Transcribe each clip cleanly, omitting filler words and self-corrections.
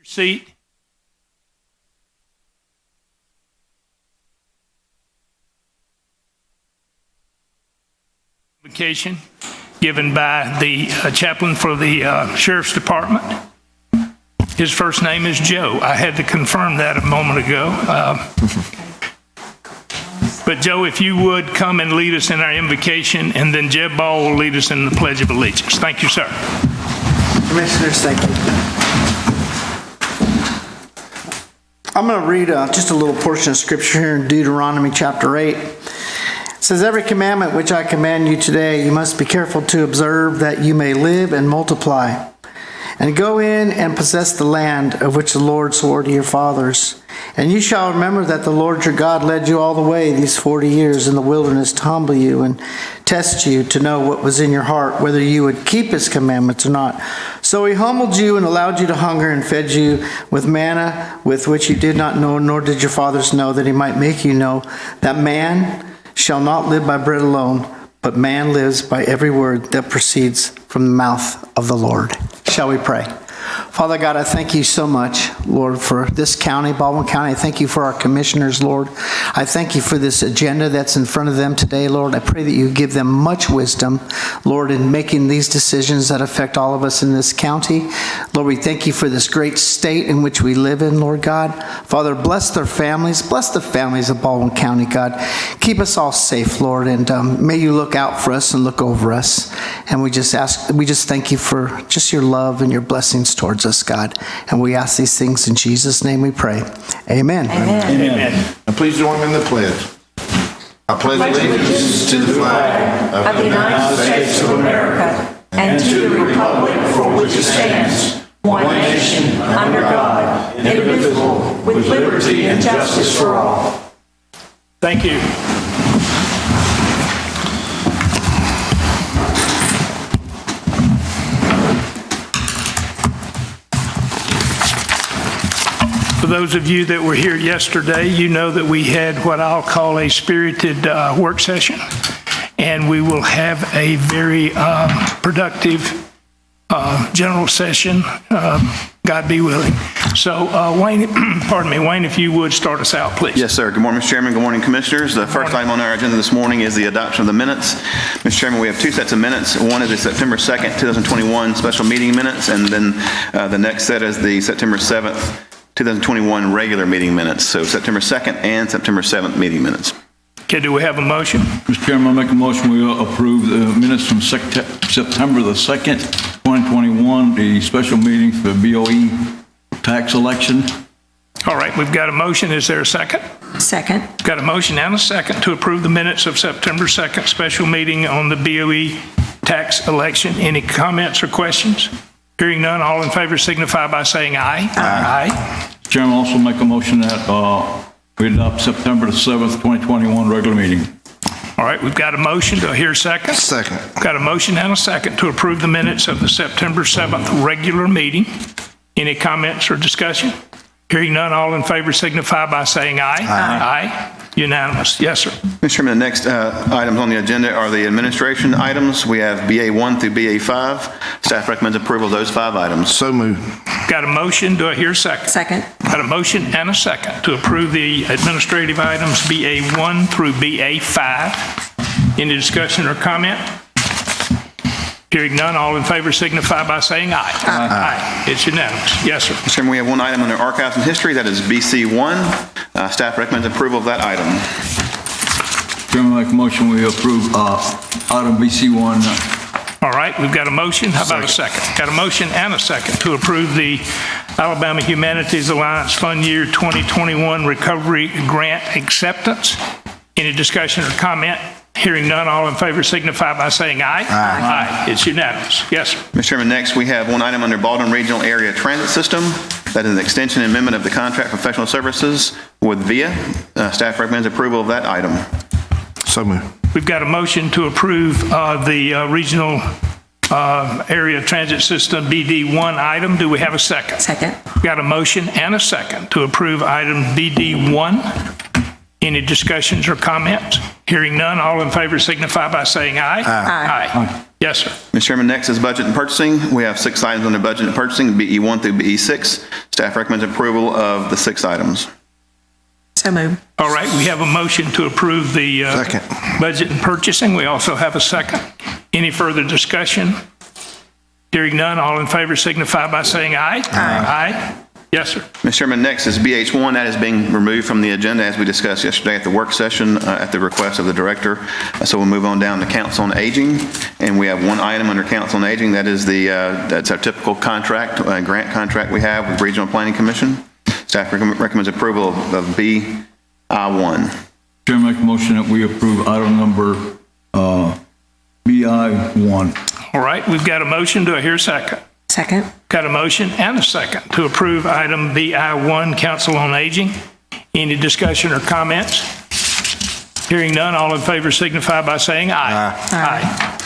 Your seat. Vacation given by the chaplain for the Sheriff's Department. His first name is Joe. I had to confirm that a moment ago. But Joe, if you would come and lead us in our invocation, and then Jeb Ball will lead us in the Pledge of Allegiance. Thank you, sir. Commissioners, thank you. I'm going to read just a little portion of scripture here in Deuteronomy chapter 8. It says, "Every commandment which I command you today, you must be careful to observe, that you may live and multiply, and go in and possess the land of which the Lord swore to your fathers. And you shall remember that the Lord your God led you all the way these 40 years in the wilderness to humble you and test you to know what was in your heart, whether you would keep his commandments or not. So he humbled you and allowed you to hunger and fed you with manna with which you did not know, nor did your fathers know, that he might make you know that man shall not live by bread alone, but man lives by every word that proceeds from the mouth of the Lord." Shall we pray? Father God, I thank you so much, Lord, for this county, Baldwin County. I thank you for our commissioners, Lord. I thank you for this agenda that's in front of them today, Lord. I pray that you give them much wisdom, Lord, in making these decisions that affect all of us in this county. Lord, we thank you for this great state in which we live in, Lord God. Father, bless their families. Bless the families of Baldwin County, God. Keep us all safe, Lord, and may you look out for us and look over us. And we just thank you for just your love and your blessings towards us, God. And we ask these things in Jesus' name we pray. Amen. Amen. Amen. And please join me in the pledge. I pledge allegiance to the flag of the United States of America and to the republic for which it stands, one nation, under God, indivisible, with liberty and justice for all. Thank you. For those of you that were here yesterday, you know that we had what I'll call a spirited work session, and we will have a very productive general session, God be willing. So Wayne, pardon me, Wayne, if you would start us out, please. Yes, sir. Good morning, Mr. Chairman. Good morning, Commissioners. The first item on our agenda this morning is the adoption of the minutes. Mr. Chairman, we have two sets of minutes. One is the September 2nd, 2021 special meeting minutes, and then the next set is the September 7th, 2021 regular meeting minutes. So September 2nd and September 7th meeting minutes. Okay, do we have a motion? Mr. Chairman, I make a motion we approve the minutes from September the 2nd, 2021, the special meeting for BOE tax election. All right, we've got a motion. Is there a second? Second. Got a motion and a second to approve the minutes of September 2nd special meeting on the BOE tax election. Any comments or questions? Hearing none, all in favor signify by saying aye. Aye. Chairman, also make a motion that we adopt September the 7th, 2021 regular meeting. All right, we've got a motion. Do I hear a second? Second. Got a motion and a second to approve the minutes of the September 7th regular meeting. Any comments or discussion? Hearing none, all in favor signify by saying aye. Aye. Unanimous. Yes, sir. Mr. Chairman, the next items on the agenda are the administration items. We have BA1 through BA5. Staff recommends approval of those 5 items. So moved. Got a motion. Do I hear a second? Second. Got a motion and a second to approve the administrative items BA1 through BA5. Any discussion or comment? Hearing none, all in favor signify by saying aye. Aye. It's unanimous. Yes, sir. Mr. Chairman, we have one item under archives and history. That is BC1. Staff recommends approval of that item. Chairman, I make a motion we approve item BC1. All right, we've got a motion. How about a second? Got a motion and a second to approve the Alabama Humanities Alliance Fund Year 2021 Recovery Grant Acceptance. Any discussion or comment? Hearing none, all in favor signify by saying aye. Aye. It's unanimous. Yes, sir. Mr. Chairman, next we have one item under Baldwin Regional Area Transit System. That is an extension and amendment of the contract professional services with VIA. Staff recommends approval of that item. So moved. We've got a motion to approve the Regional Area Transit System BD1 item. Do we have a second? Second. We've got a motion and a second to approve item BD1. Any discussions or comments? Hearing none, all in favor signify by saying aye. Aye. Yes, sir. Mr. Chairman, next is budget and purchasing. We have 6 items under budget and purchasing, BE1 through BE6. Staff recommends approval of the 6 items. So moved. All right, we have a motion to approve the Second. budget and purchasing. We also have a second. Any further discussion? Hearing none, all in favor signify by saying aye. Aye. Yes, sir. Mr. Chairman, next is BH1. That is being removed from the agenda as we discussed yesterday at the work session at the request of the director. So we'll move on down to Council on Aging. And we have 1 item under Council on Aging. That is that's our typical contract, grant contract we have with Regional Planning Commission. Staff recommends approval of BI1. Chairman, make a motion that we approve item number BI1. All right, we've got a motion. Do I hear a second? Second. Got a motion and a second to approve item BI1, Council on Aging. Any discussion or comments? Hearing none, all in favor signify by saying aye. Aye.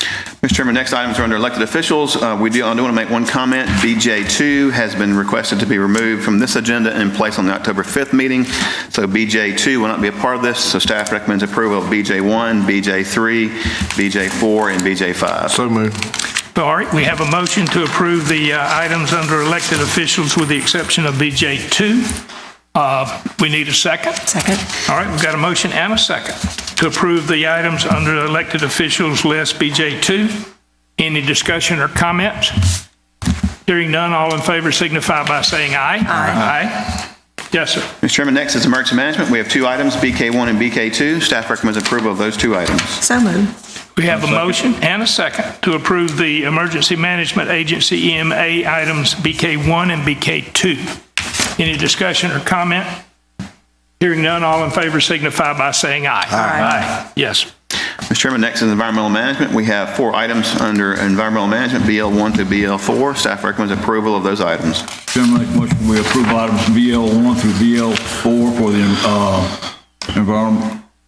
Mr. Chairman, next items are under elected officials. I do want to make one comment. BJ2 has been requested to be removed from this agenda and placed on the October 5th meeting. So BJ2 will not be a part of this. So staff recommends approval of BJ1, BJ3, BJ4, and BJ5. So moved. All right, we have a motion to approve the items under elected officials with the exception of BJ2. We need a second. Second. All right, we've got a motion and a second to approve the items under elected officials list BJ2. Any discussion or comments? Hearing none, all in favor signify by saying aye. Aye. Yes, sir. Mr. Chairman, next is emergency management. We have 2 items, BK1 and BK2. Staff recommends approval of those 2 items. So moved. We have a motion and a second to approve the Emergency Management Agency EMA items BK1 and BK2. Any discussion or comment? Hearing none, all in favor signify by saying aye. Aye. Yes. Mr. Chairman, next is environmental management. We have 4 items under environmental management, BL1 through BL4. Staff recommends approval of those items. Chairman, make a motion we approve items BL1 through BL4 for the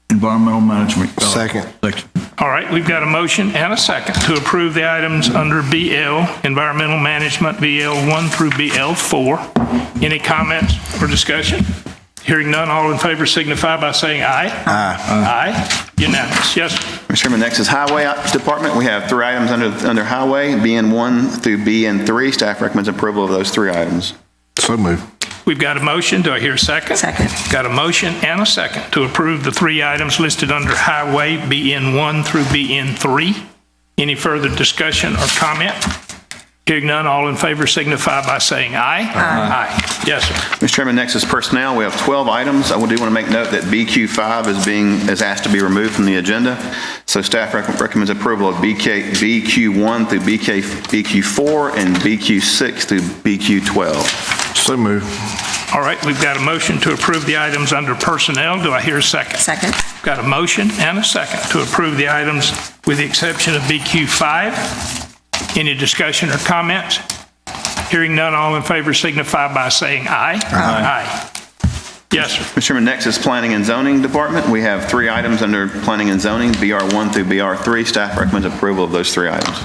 environmental management. Second. Section. All right, we've got a motion and a second to approve the items under BL, Environmental Management, BL1 through BL4. Any comments or discussion? Hearing none, all in favor signify by saying aye. Aye. Unanimous. Yes, sir. Mr. Chairman, next is Highway Department. We have 3 items under Highway, BN1 through BN3. Staff recommends approval of those 3 items. So moved. We've got a motion. Do I hear a second? Second. Got a motion and a second to approve the 3 items listed under Highway, BN1 through BN3. Any further discussion or comment? Hearing none, all in favor signify by saying aye. Aye. Yes, sir. Mr. Chairman, next is personnel. We have 12 items. I do want to make note that BQ5 is asked to be removed from the agenda. So staff recommends approval of BQ1 through BQ4 and BQ6 through BQ12. So moved. All right, we've got a motion to approve the items under personnel. Do I hear a second? Second. Got a motion and a second to approve the items with the exception of BQ5. Any discussion or comments? Hearing none, all in favor signify by saying aye. Aye. Yes, sir. Mr. Chairman, next is Planning and Zoning Department. We have 3 items under Planning and Zoning, BR1 through BR3. Staff recommends approval of those 3 items.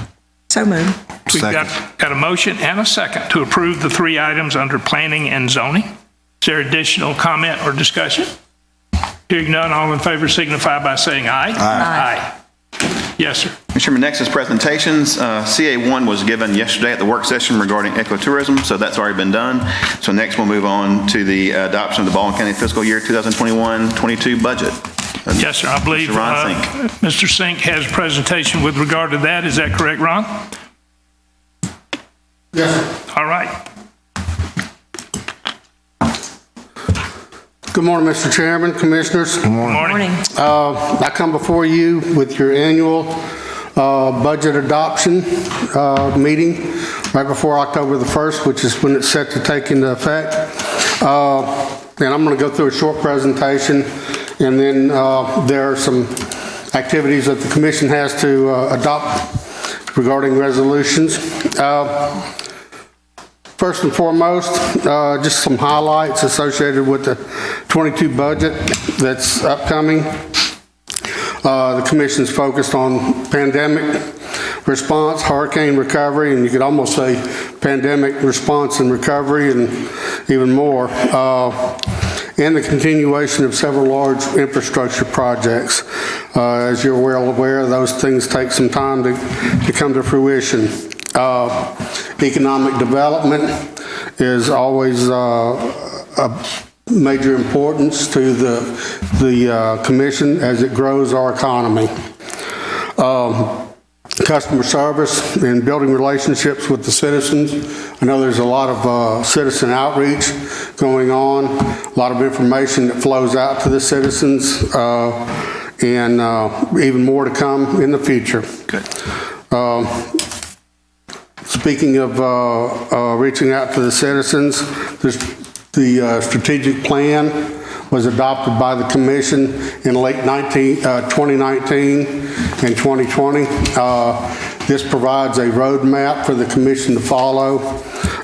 So moved. We've Second. got a motion and a second to approve the 3 items under Planning and Zoning. Is there additional comment or discussion? Hearing none, all in favor signify by saying aye. Aye. Yes, sir. Mr. Chairman, next is presentations. CA1 was given yesterday at the work session regarding ecotourism, so that's already been done. So next we'll move on to the adoption of the Baldwin County Fiscal Year 2021-22 budget. Yes, sir. I believe Mr. Ron Sink. Mr. Sink has a presentation with regard to that. Is that correct, Ron? Yes. All right. Good morning, Mr. Chairman, Commissioners. Good morning. I come before you with your annual budget adoption meeting right before October the 1st, which is when it's set to take into effect. And I'm going to go through a short presentation, and then there are some activities that the Commission has to adopt regarding resolutions. First and foremost, just some highlights associated with the 22 budget that's upcoming. The Commission's focused on pandemic response, hurricane recovery, and you could almost say pandemic response and recovery, and even more. and the continuation of several large infrastructure projects. As you're well aware, those things take some time to come to fruition. Economic development is always a major importance to the commission as it grows our economy. Customer service and building relationships with the citizens. I know there's a lot of citizen outreach going on, a lot of information that flows out to the citizens, and even more to come in the future. Good. Speaking of reaching out to the citizens, the strategic plan was adopted by the commission in late 2019 and 2020. This provides a roadmap for the commission to follow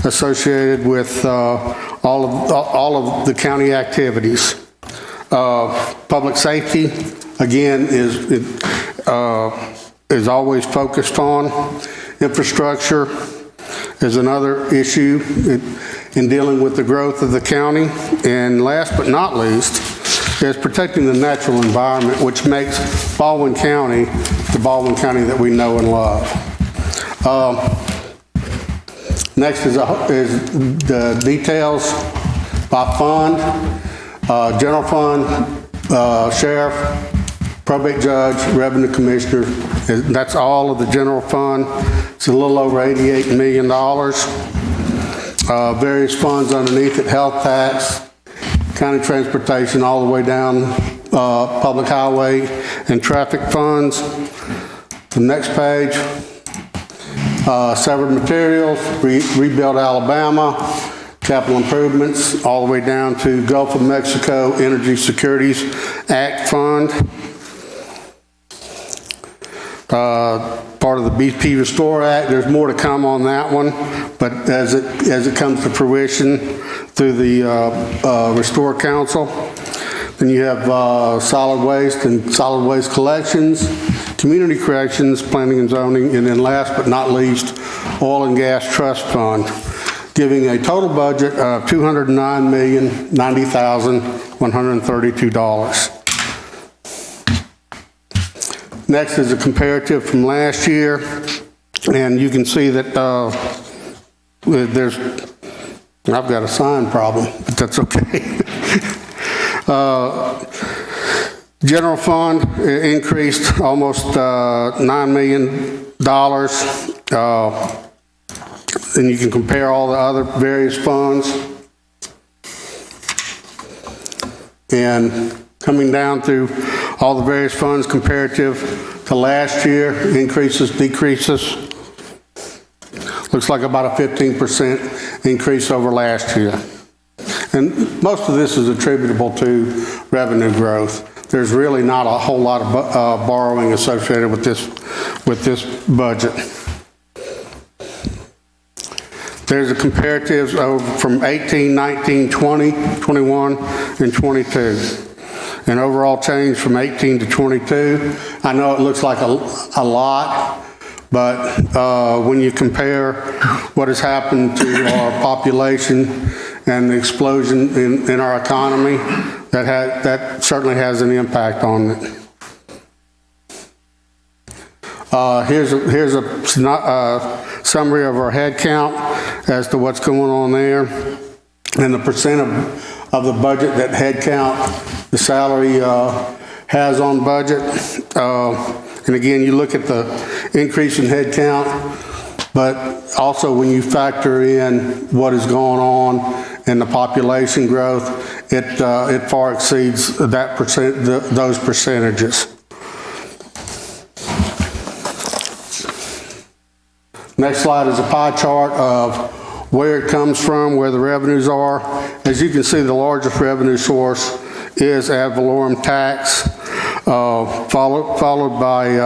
associated with all of the county activities. Public safety, again, is always focused on. Infrastructure is another issue in dealing with the growth of the county. And last but not least is protecting the natural environment, which makes Baldwin County the Baldwin County that we know and love. Next is the details by fund, general fund, sheriff, probate judge, revenue commissioner. That's all of the general fund. It's a little over $88 million. Various funds underneath it, health tax, county transportation, all the way down public highway and traffic funds. The next page, severed materials, Rebuild Alabama, capital improvements, all the way down to Gulf of Mexico Energy Securities Act Fund. Part of the BP Restore Act. There's more to come on that one, but as it comes to fruition through the Restore Council, then you have solid waste and solid waste collections, community corrections, planning and zoning, and then last but not least, oil and gas trust fund, giving a total budget of $209,090,132. Next is a comparative from last year, and you can see that I've got a sign problem, but that's okay. General fund increased almost $9 million, and you can compare all the other various funds. And coming down through all the various funds comparative to last year, increases, decreases. Looks like about a 15% increase over last year. And most of this is attributable to revenue growth. There's really not a whole lot of borrowing associated with this budget. There's a comparatives from 18, 19, 20, 21, and 22. An overall change from 18 to 22. I know it looks like a lot, but when you compare what has happened to our population and the explosion in our economy, that certainly has an impact on it. Here's a summary of our head count as to what's going on there, and the percent of the budget that head count the salary has on budget. And again, you look at the increase in head count, but also when you factor in what is going on in the population growth, it far exceeds that those percentages. Next slide is a pie chart of where it comes from, where the revenues are. As you can see, the largest revenue source is ad valorem tax, followed by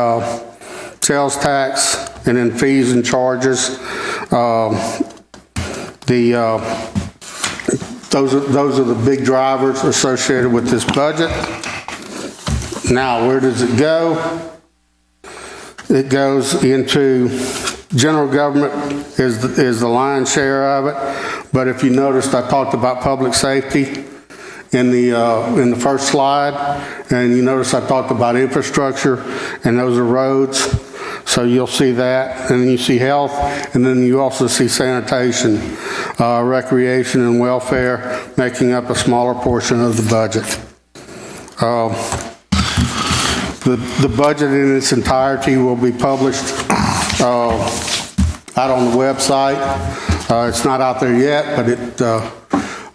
sales tax, and then fees and charges. Those are the big drivers associated with this budget. Now, where does it go? It goes into general government is the lion's share of it. But if you noticed, I talked about public safety in the first slide, and you notice I talked about infrastructure, and those are roads. So you'll see that, and then you see health, and then you also see sanitation, recreation, and welfare making up a smaller portion of the budget. The budget in its entirety will be published out on the website. It's not out there yet, but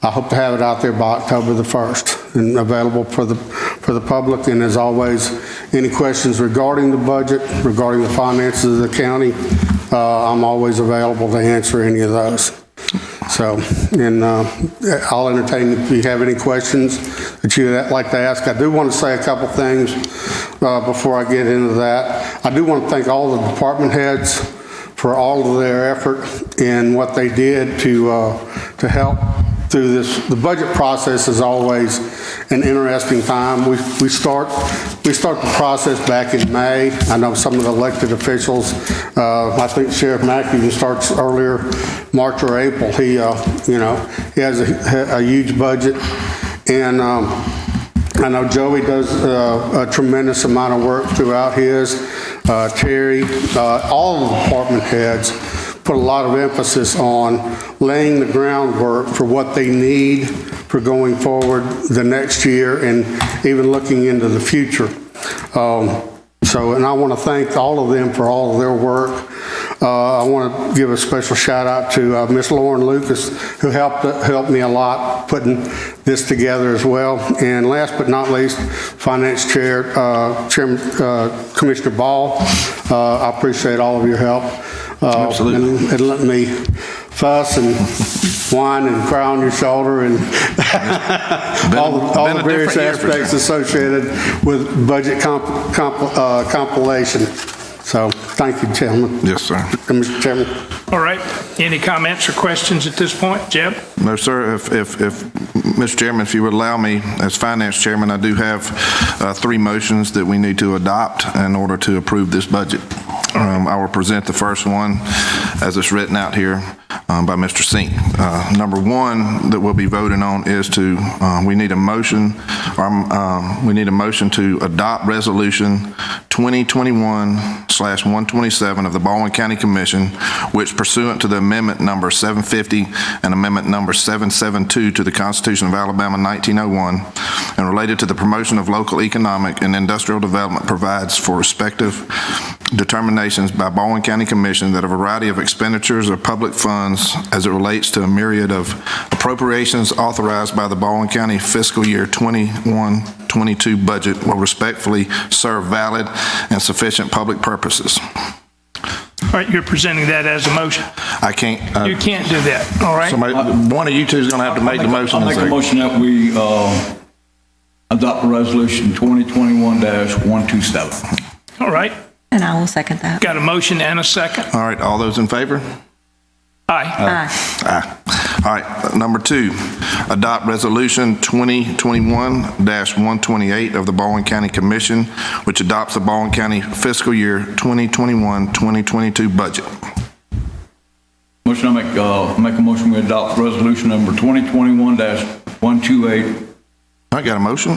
I hope to have it out there by October the 1st and available for the public. And as always, any questions regarding the budget, regarding the finances of the county, I'm always available to answer any of those. So, and I'll entertain if you have any questions that you'd like to ask. I do want to say a couple things before I get into that. I do want to thank all the department heads for all of their effort and what they did to help through this. The budget process is always an interesting time. We start the process back in May. I know some of the elected officials, I think Sheriff Mack even starts earlier, March or April. He has a huge budget, and I know Joey does a tremendous amount of work throughout his. Terry, all the department heads put a lot of emphasis on laying the groundwork for what they need for going forward the next year and even looking into the future. And I want to thank all of them for all of their work. I want to give a special shout out to Miss Lauren Lucas, who helped me a lot putting this together as well. And last but not least, Finance Chair, Commissioner Ball. I appreciate all of your help. Absolutely. And let me fuss and whine and cry on your shoulder and all the various aspects associated with budget compilation. So, thank you, Chairman. Yes, sir. Mr. Chairman. All right. Any comments or questions at this point? Jeb? No, sir. If Mr. Chairman, if you would allow me, as Finance Chairman, I do have 3 motions that we need to adopt in order to approve this budget. I will present the first one as it's written out here by Mr. Sink. Number 1 that we'll be voting on is we need a motion to adopt Resolution 2021/127 of the Baldwin County Commission, which pursuant to the Amendment Number 750 and Amendment Number 772 to the Constitution of Alabama 1901, and related to the promotion of local economic and industrial development, provides for respective determinations by Baldwin County Commission that a variety of expenditures of public funds as it relates to a myriad of appropriations authorized by the Baldwin County fiscal year 21-22 budget will respectfully serve valid and sufficient public purposes. All right, you're presenting that as a motion. I can't. You can't do that, all right? Somebody, one of you two is going to have to make the motion. I'll make a motion that we adopt resolution 2021-127. All right, And I will second that. got a motion and a second. All right, all those in favor? Aye. Aye. Aye. All right, number 2, adopt resolution 2021-128 of the Baldwin County Commission, which adopts the Baldwin County fiscal year 2021-2022 budget. Motion, make a motion we adopt resolution number 2021-128. I got a motion.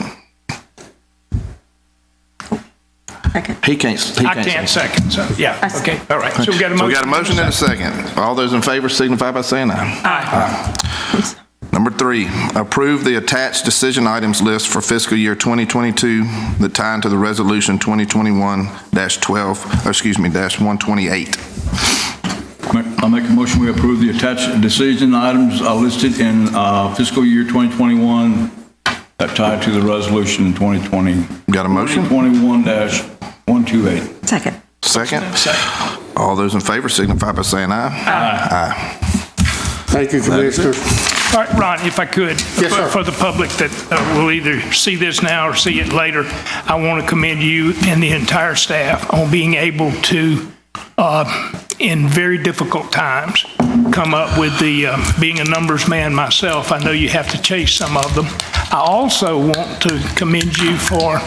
Second. He can't. I can't second, so, yeah, okay, all right. So we got a motion. So we got a motion and a second. All those in favor signify by saying aye. Aye. Number 3, approve the attached decision items list for fiscal year 2022 that tie into the resolution 2021-128. I'll make a motion we approve the attached decision items listed in fiscal year 2021 that tie to the resolution 2020. Got a motion? 2021-128. Second. Second. All those in favor signify by saying aye. Aye. Thank you, Commissioner. All right, Ron, if I could, Yes, sir. for the public that will either see this now or see it later, I want to commend you and the entire staff on being able to, in very difficult times, come up with the, being a numbers man myself, I know you have to chase some of them. I also want to commend you for,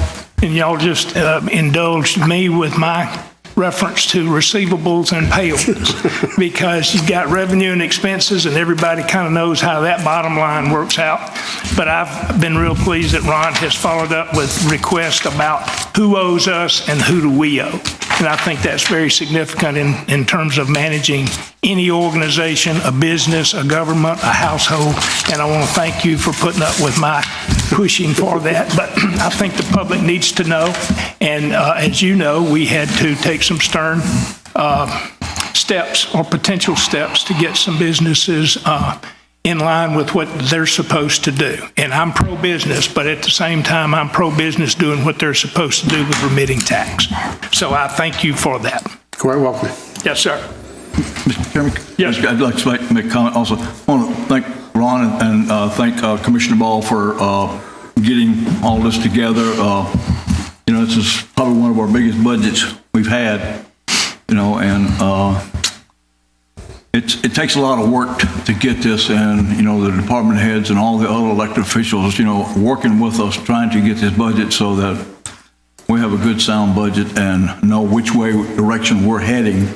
and y'all just indulged me with my reference to receivables and payables because you've got revenue and expenses and everybody kind of knows how that bottom line works out. But I've been real pleased that Ron has followed up with requests about who owes us and who do we owe. And I think that's very significant in terms of managing any organization, a business, a government, a household. And I want to thank you for putting up with my pushing for that. But I think the public needs to know. And as you know, we had to take some stern steps or potential steps to get some businesses in line with what they're supposed to do. And I'm pro-business, but at the same time, I'm pro-business doing what they're supposed to do with remitting tax. So I thank you for that. Quite welcome. Yes, sir. Mr. Chairman? Yes. I'd like to make a comment also. I want to thank Ron and thank Commissioner Ball for getting all this together. This is probably one of our biggest budgets we've had, and it takes a lot of work to get this, and, the department heads and all the other elected officials, working with us, trying to get this budget so that we have a good sound budget and know which direction we're heading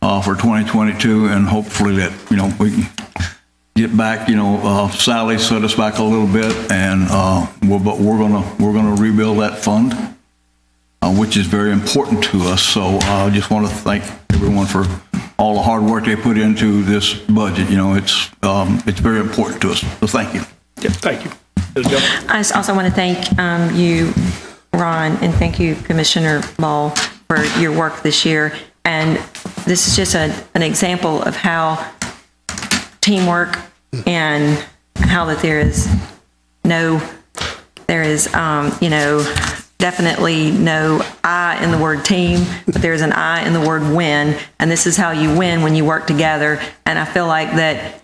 for 2022, and hopefully that, we can get back, Sally set us back a little bit, and but we're gonna rebuild that fund, which is very important to us. So I just want to thank everyone for all the hard work they put into this budget. It's very important to us. So thank you. Yeah, thank you. I also want to thank you, Ron, and thank you, Commissioner Ball, for your work this year. And this is just an example of how teamwork and how that there is definitely no I in the word team, but there's an I in the word win. And this is how you win when you work together. And I feel like that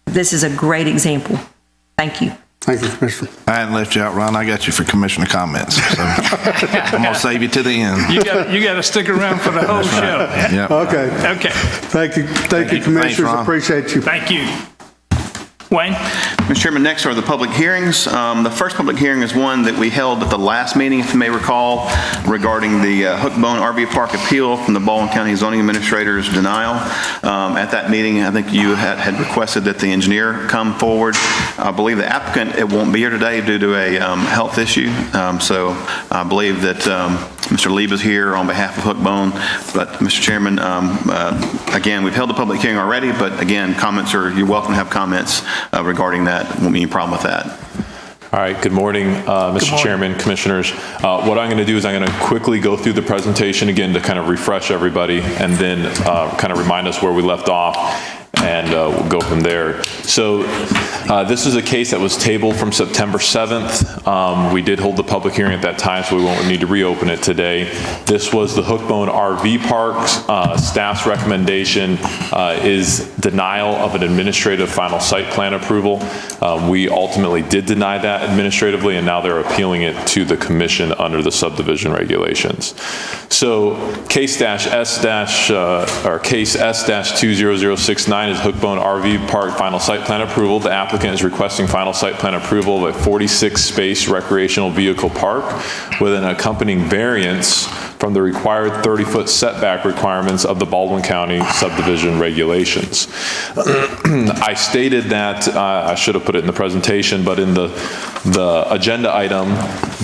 this is a great example. Thank you. Thank you, Commissioner. I hadn't left you out, Ron. I got you for commissioner comments. So I'm going to save you to the end. You got to stick around for the whole show. Yep. Okay. Okay. Thank you, Thanks, Commissioners. Ron. Appreciate you. Thank you. Wayne? Mr. Chairman, next are the public hearings. The first public hearing is one that we held at the last meeting, if you may recall, regarding the Hookbone RV Park appeal from the Baldwin County Zoning Administrator's denial. At that meeting, I think you had requested that the engineer come forward. I believe the applicant won't be here today due to a health issue. So I believe that Mr. Lieb is here on behalf of Hookbone. But Mr. Chairman, again, we've held the public hearing already, but again, you're welcome to have comments regarding that. Won't be any problem with that. All right, good morning, Mr. Chairman, Commissioners. What I'm going to do is I'm going to quickly go through the presentation again to kind of refresh everybody and then kind of remind us where we left off, and we'll go from there. So this is a case that was tabled from September 7th. We did hold the public hearing at that time, so we won't need to reopen it today. This was the Hookbone RV Park. Staff's recommendation is denial of an administrative final site plan approval. We ultimately did deny that administratively, and now they're appealing it to the commission under the subdivision regulations. So case S-200069 is Hookbone RV Park final site plan approval. The applicant is requesting final site plan approval of a 46-space recreational vehicle park with an accompanying variance from the required 30-foot setback requirements of the Baldwin County subdivision regulations. I stated that, I should have put it in the presentation, but in the agenda item,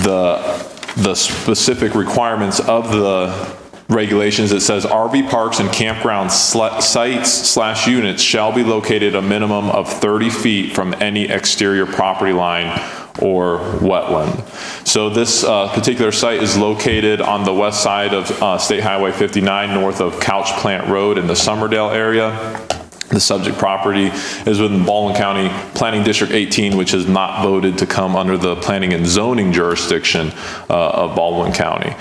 the specific requirements of the regulations, it says RV parks and campground sites / units shall be located a minimum of 30 feet from any exterior property line or wetland. So this particular site is located on the west side of State Highway 59, north of Couch Plant Road in the Summerdale area. The subject property is within Baldwin County Planning District 18, which has not voted to come under the planning and zoning jurisdiction of Baldwin County.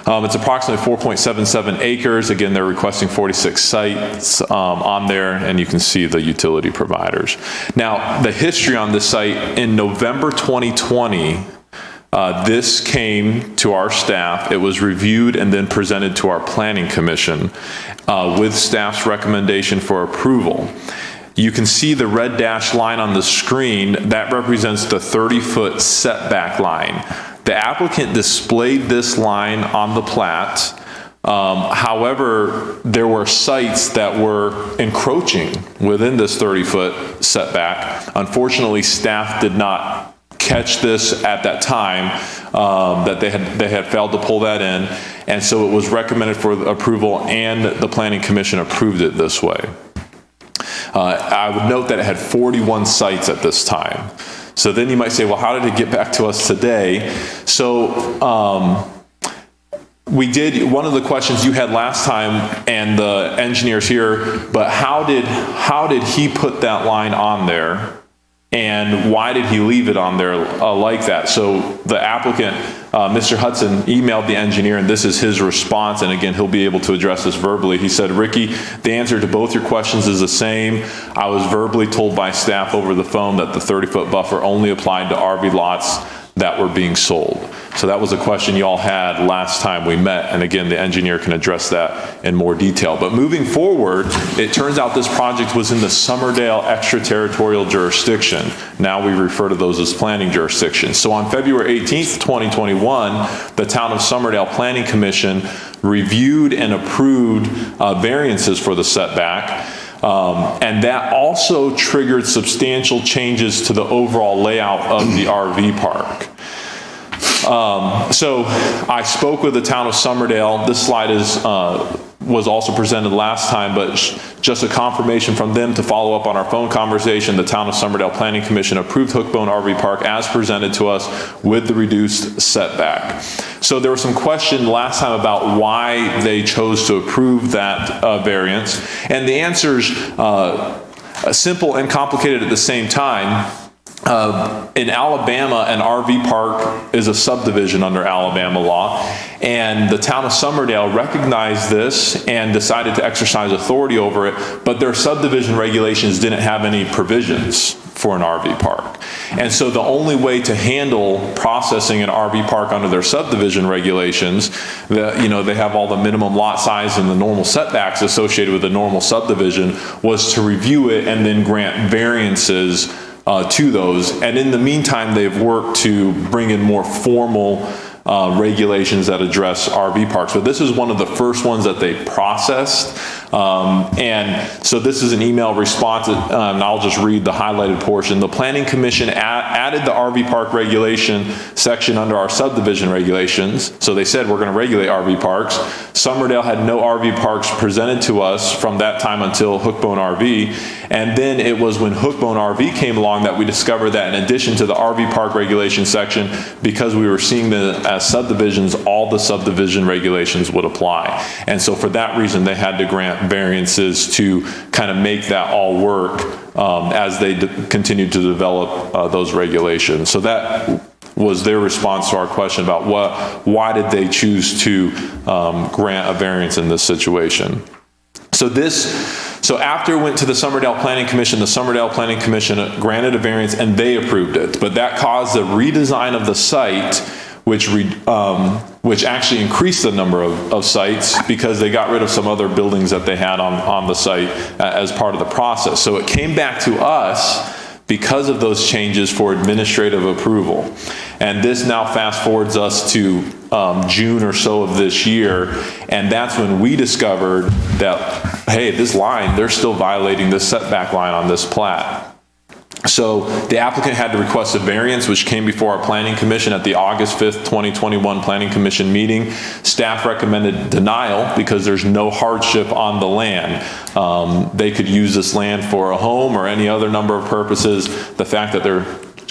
It's approximately 4.77 acres. Again, they're requesting 46 sites on there, and you can see the utility providers. Now, the history on this site, in November 2020, this came to our staff. It was reviewed and then presented to our planning commission with staff's recommendation for approval. You can see the red dashed line on the screen. That represents the 30-foot setback line. The applicant displayed this line on the plat However, there were sites that were encroaching within this 30-foot setback. Unfortunately, staff did not catch this at that time, that they had failed to pull that in, and so it was recommended for approval, and the Planning Commission approved it this way. I would note that it had 41 sites at this time. So then you might say, well, how did it get back to us today? So we did, one of the questions you had last time, and the engineers here, but how did he put that line on there? And why did he leave it on there like that? So the applicant, Mr. Hudson, emailed the engineer, and this is his response, and again, he'll be able to address this verbally. He said, Ricky, the answer to both your questions is the same. I was verbally told by staff over the phone that the 30-foot buffer only applied to RV lots that were being sold. So that was a question you all had last time we met, and again, the engineer can address that in more detail. But moving forward, it turns out this project was in the Somerdale extraterritorial jurisdiction. Now we refer to those as planning jurisdictions. So on February 18th, 2021, the Town of Somerdale Planning Commission reviewed and approved variances for the setback. And that also triggered substantial changes to the overall layout of the RV park. So I spoke with the Town of Somerdale. This slide was also presented last time, but just a confirmation from them to follow up on our phone conversation. The Town of Somerdale Planning Commission approved Hookbone RV Park as presented to us with the reduced setback. So there was some question last time about why they chose to approve that variance, and the answer's simple and complicated at the same time. In Alabama, an RV park is a subdivision under Alabama law, and the Town of Somerdale recognized this and decided to exercise authority over it, but their subdivision regulations didn't have any provisions for an RV park. And so the only way to handle processing an RV park under their subdivision regulations, they have all the minimum lot size and the normal setbacks associated with a normal subdivision, was to review it and then grant variances to those. And in the meantime, they've worked to bring in more formal regulations that address RV parks. But this is one of the first ones that they processed. And so this is an email response, and I'll just read the highlighted portion. The Planning Commission added the RV park regulation section under our subdivision regulations. So they said we're going to regulate RV parks. Somerdale had no RV parks presented to us from that time until Hookbone RV. And then it was when Hookbone RV came along that we discovered that in addition to the RV park regulation section, because we were seeing them as subdivisions, all the subdivision regulations would apply. And so for that reason, they had to grant variances to kind of make that all work as they continued to develop those regulations. So that was their response to our question about why did they choose to grant a variance in this situation. So after it went to the Somerdale Planning Commission granted a variance and they approved it. But that caused a redesign of the site, which actually increased the number of sites because they got rid of some other buildings that they had on the site as part of the process. So it came back to us because of those changes for administrative approval. And this now fast forwards us to June or so of this year, and that's when we discovered that, hey, this line, they're still violating this setback line on this plat. So the applicant had to request a variance, which came before our Planning Commission at the August 5th, 2021 Planning Commission meeting. Staff recommended denial because there's no hardship on the land. They could use this land for a home or any other number of purposes. The fact that they're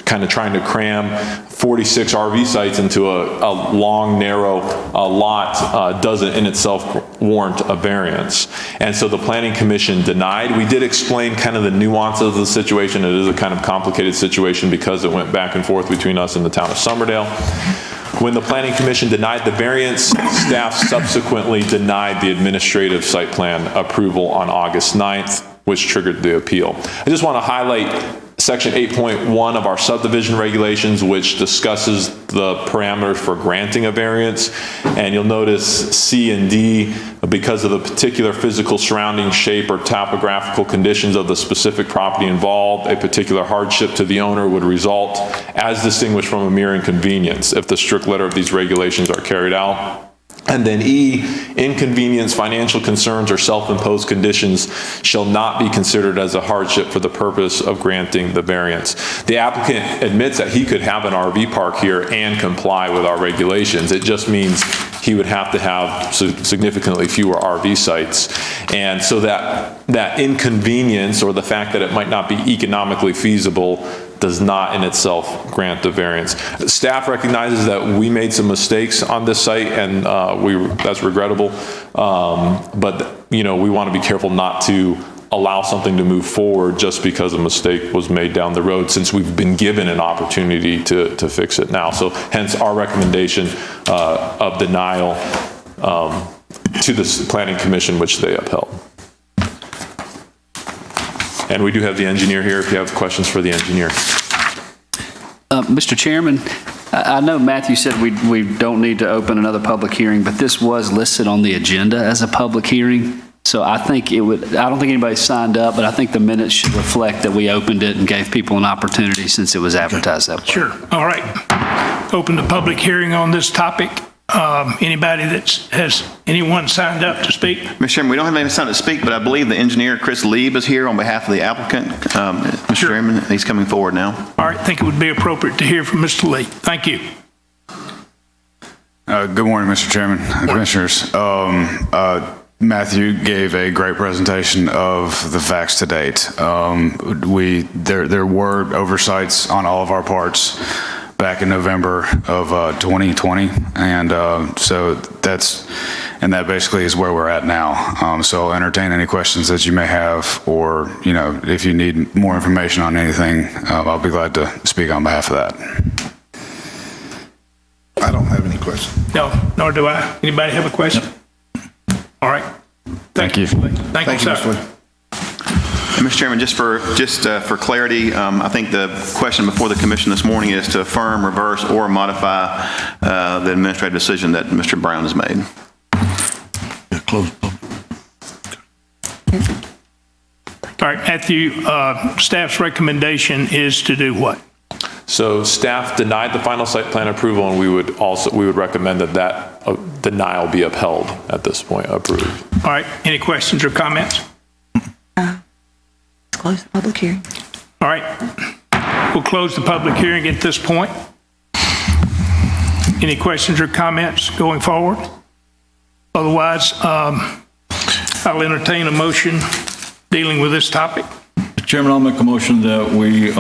kind of trying to cram 46 RV sites into a long, narrow lot doesn't in itself warrant a variance. And so the Planning Commission denied. We did explain kind of the nuances of the situation. It is a kind of complicated situation because it went back and forth between us and the Town of Somerdale. When the Planning Commission denied the variance, staff subsequently denied the administrative site plan approval on August 9th, which triggered the appeal. I just want to highlight Section 8.1 of our subdivision regulations, which discusses the parameters for granting a variance. And you'll notice C and D, because of the particular physical surrounding shape or topographical conditions of the specific property involved, a particular hardship to the owner would result as distinguished from a mere inconvenience if the strict letter of these regulations are carried out. And then E, inconvenience, financial concerns, or self-imposed conditions shall not be considered as a hardship for the purpose of granting the variance. The applicant admits that he could have an RV park here and comply with our regulations. It just means he would have to have significantly fewer RV sites. And so that inconvenience, or the fact that it might not be economically feasible, does not in itself grant the variance. Staff recognizes that we made some mistakes on this site, and that's regrettable. But we want to be careful not to allow something to move forward just because a mistake was made down the road, since we've been given an opportunity to fix it now. So hence our recommendation of denial to the Planning Commission, which they upheld. And we do have the engineer here if you have questions for the engineer. Mr. Chairman, I know Matthew said we don't need to open another public hearing, but this was listed on the agenda as a public hearing. So I think I don't think anybody signed up, but I think the minutes should reflect that we opened it and gave people an opportunity since it was advertised that way. Sure. All right. Open the public hearing on this topic. Anybody has anyone signed up to speak? Mr. Chairman, we don't have anyone signed up to speak, but I believe the engineer, Chris Lieb, is here on behalf of the applicant. Mr. Sure. Chairman, he's coming forward now. All right. I think it would be appropriate to hear from Mr. Lee. Thank you. Good morning, Mr. Chairman, Commissioners. Matthew gave a great presentation of the facts to date. There were oversights on all of our parts back in November of 2020, and so that basically is where we're at now. So I'll entertain any questions that you may have, or if you need more information on anything, I'll be glad to speak on behalf of that. I don't have any questions. No, nor do I. Anybody have a question? All right. Thank you. Thank you, sir. Mr. Lee. And Mr. Chairman, just for clarity, I think the question before the commission this morning is to affirm, reverse, or modify the administrative decision that Mr. Brown has made. All right, Matthew, staff's recommendation is to do what? So staff denied the final site plan approval, and we would recommend that denial be upheld at this point, approved. All right, any questions or comments? Close the public hearing. All right, we'll close the public hearing at this point. Any questions or comments going forward? Otherwise, I'll entertain a motion dealing with this topic. Mr. Chairman, I'll make a motion that we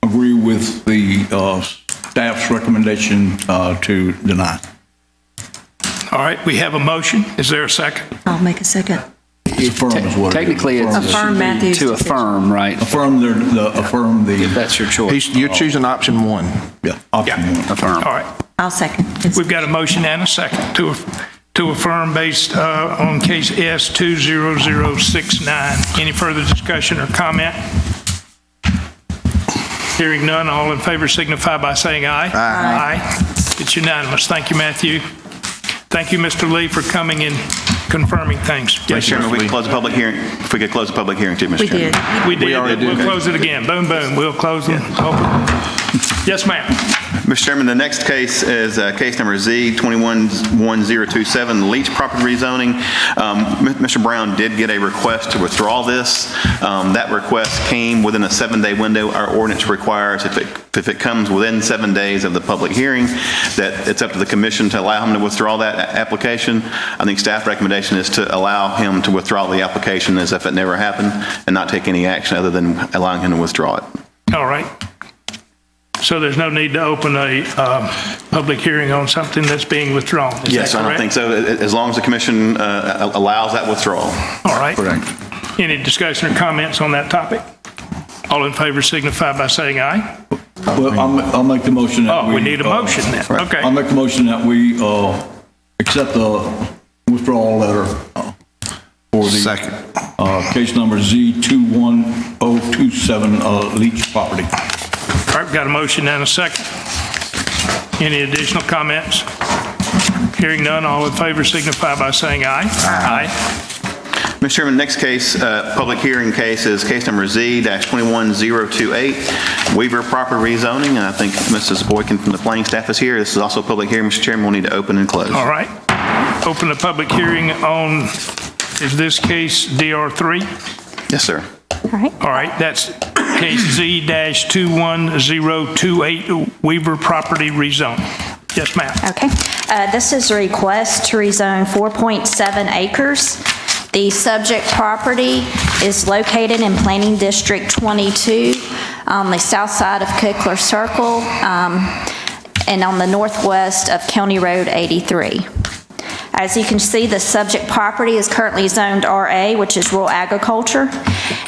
agree with the staff's recommendation to deny. All right, we have a motion. Is there a second? I'll make a second. Affirm is what it is. Technically, it's Affirm Matthew's to decision. affirm, right? Affirm the. If that's your choice. You're choosing option one. Yeah, option one. Affirm. All right, I'll second. we've got a motion and a second to affirm based on case S 20069. Any further discussion or comment? Hearing none, all in favor signify by saying aye. Aye. It's unanimous. Thank you, Matthew. Thank you, Mr. Lee, for coming and confirming things. Mr. Chairman, we can close the public hearing. If we could close the public hearing too, Mr. We Chairman. did. We did. We'll close it again. Boom, boom. We'll close them. Yes, ma'am. Mr. Chairman, the next case is case number Z 211027, Leech property rezoning. Mr. Brown did get a request to withdraw this. That request came within a 7-day window. Our ordinance requires if it comes within 7 days of the public hearing, that it's up to the commission to allow him to withdraw that application. I think staff recommendation is to allow him to withdraw the application as if it never happened and not take any action other than allowing him to withdraw it. All right. So there's no need to open a public hearing on something that's being withdrawn. Is Yes, that I don't correct? think so, as long as the commission allows that withdrawal. All right. Any discussion or comments on that topic? All in favor signify by saying aye. Well, I'll make the motion that Oh, we need a motion then. Okay. I'll make the motion that we accept the withdrawal letter for the Second. case number Z21027 Leech property. All right, we've got a motion and a second. Any additional comments? Hearing none, all in favor signify by saying aye. Aye. Mr. Chairman, next case, public hearing case is case number Z-21028, Weaver property rezoning, and I think Mrs. Boykin from the planning staff is here. This is also a public hearing, Mr. Chairman. We'll need to open and close. All right. Open the public hearing on, is this case DR3? Yes, sir. All right. All right, that's case Z-21028, Weaver property rezone. Yes, ma'am. Okay. This is a request to rezone 4.7 acres. The subject property is located in Planning District 22 on the south side of Kickler Circle and on the northwest of County Road 83. As you can see, the subject property is currently zoned RA, which is rural agriculture,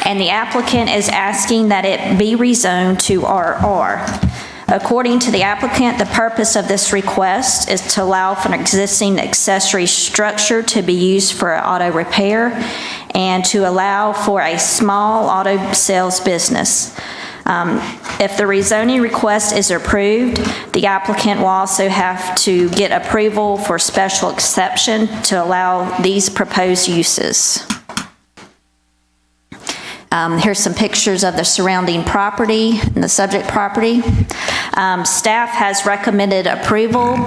and the applicant is asking that it be rezoned to RR. According to the applicant, the purpose of this request is to allow for an existing accessory structure to be used for auto repair and to allow for a small auto sales business. If the rezoning request is approved, the applicant will also have to get approval for special exception to allow these proposed uses. Here's some pictures of the surrounding property and the subject property. Staff has recommended approval,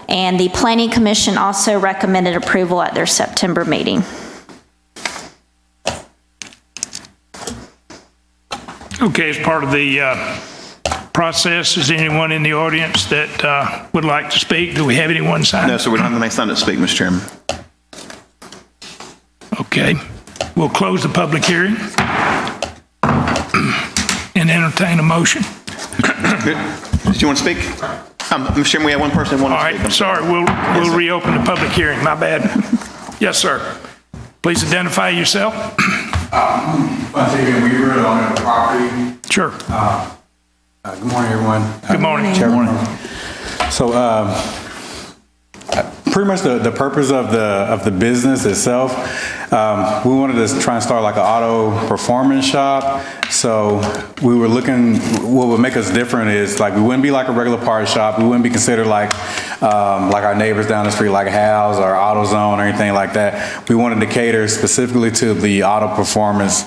and the Planning Commission also recommended approval at their September meeting. Okay, as part of the process, is anyone in the audience that would like to speak? Do we have anyone signed? No, sir, we don't have anybody signed up to speak, Mr. Chairman. Okay, we'll close the public hearing and entertain a motion. Good. Do you want to speak? Mr. Chairman, we have one person that All wanted to right, speak. sorry, we'll reopen the public hearing, my bad. Yes, sir. Please identify yourself. David Weaver, the owner of the property. Sure. Good morning, everyone. Good morning. Chairman. So, pretty much the purpose of the business itself, we wanted to try and start like an auto performance shop. So we were looking, what would make us different is like we wouldn't be like a regular parts shop. We wouldn't be considered like our neighbors down the street, like Hal's or AutoZone or anything like that. We wanted to cater specifically to the auto performance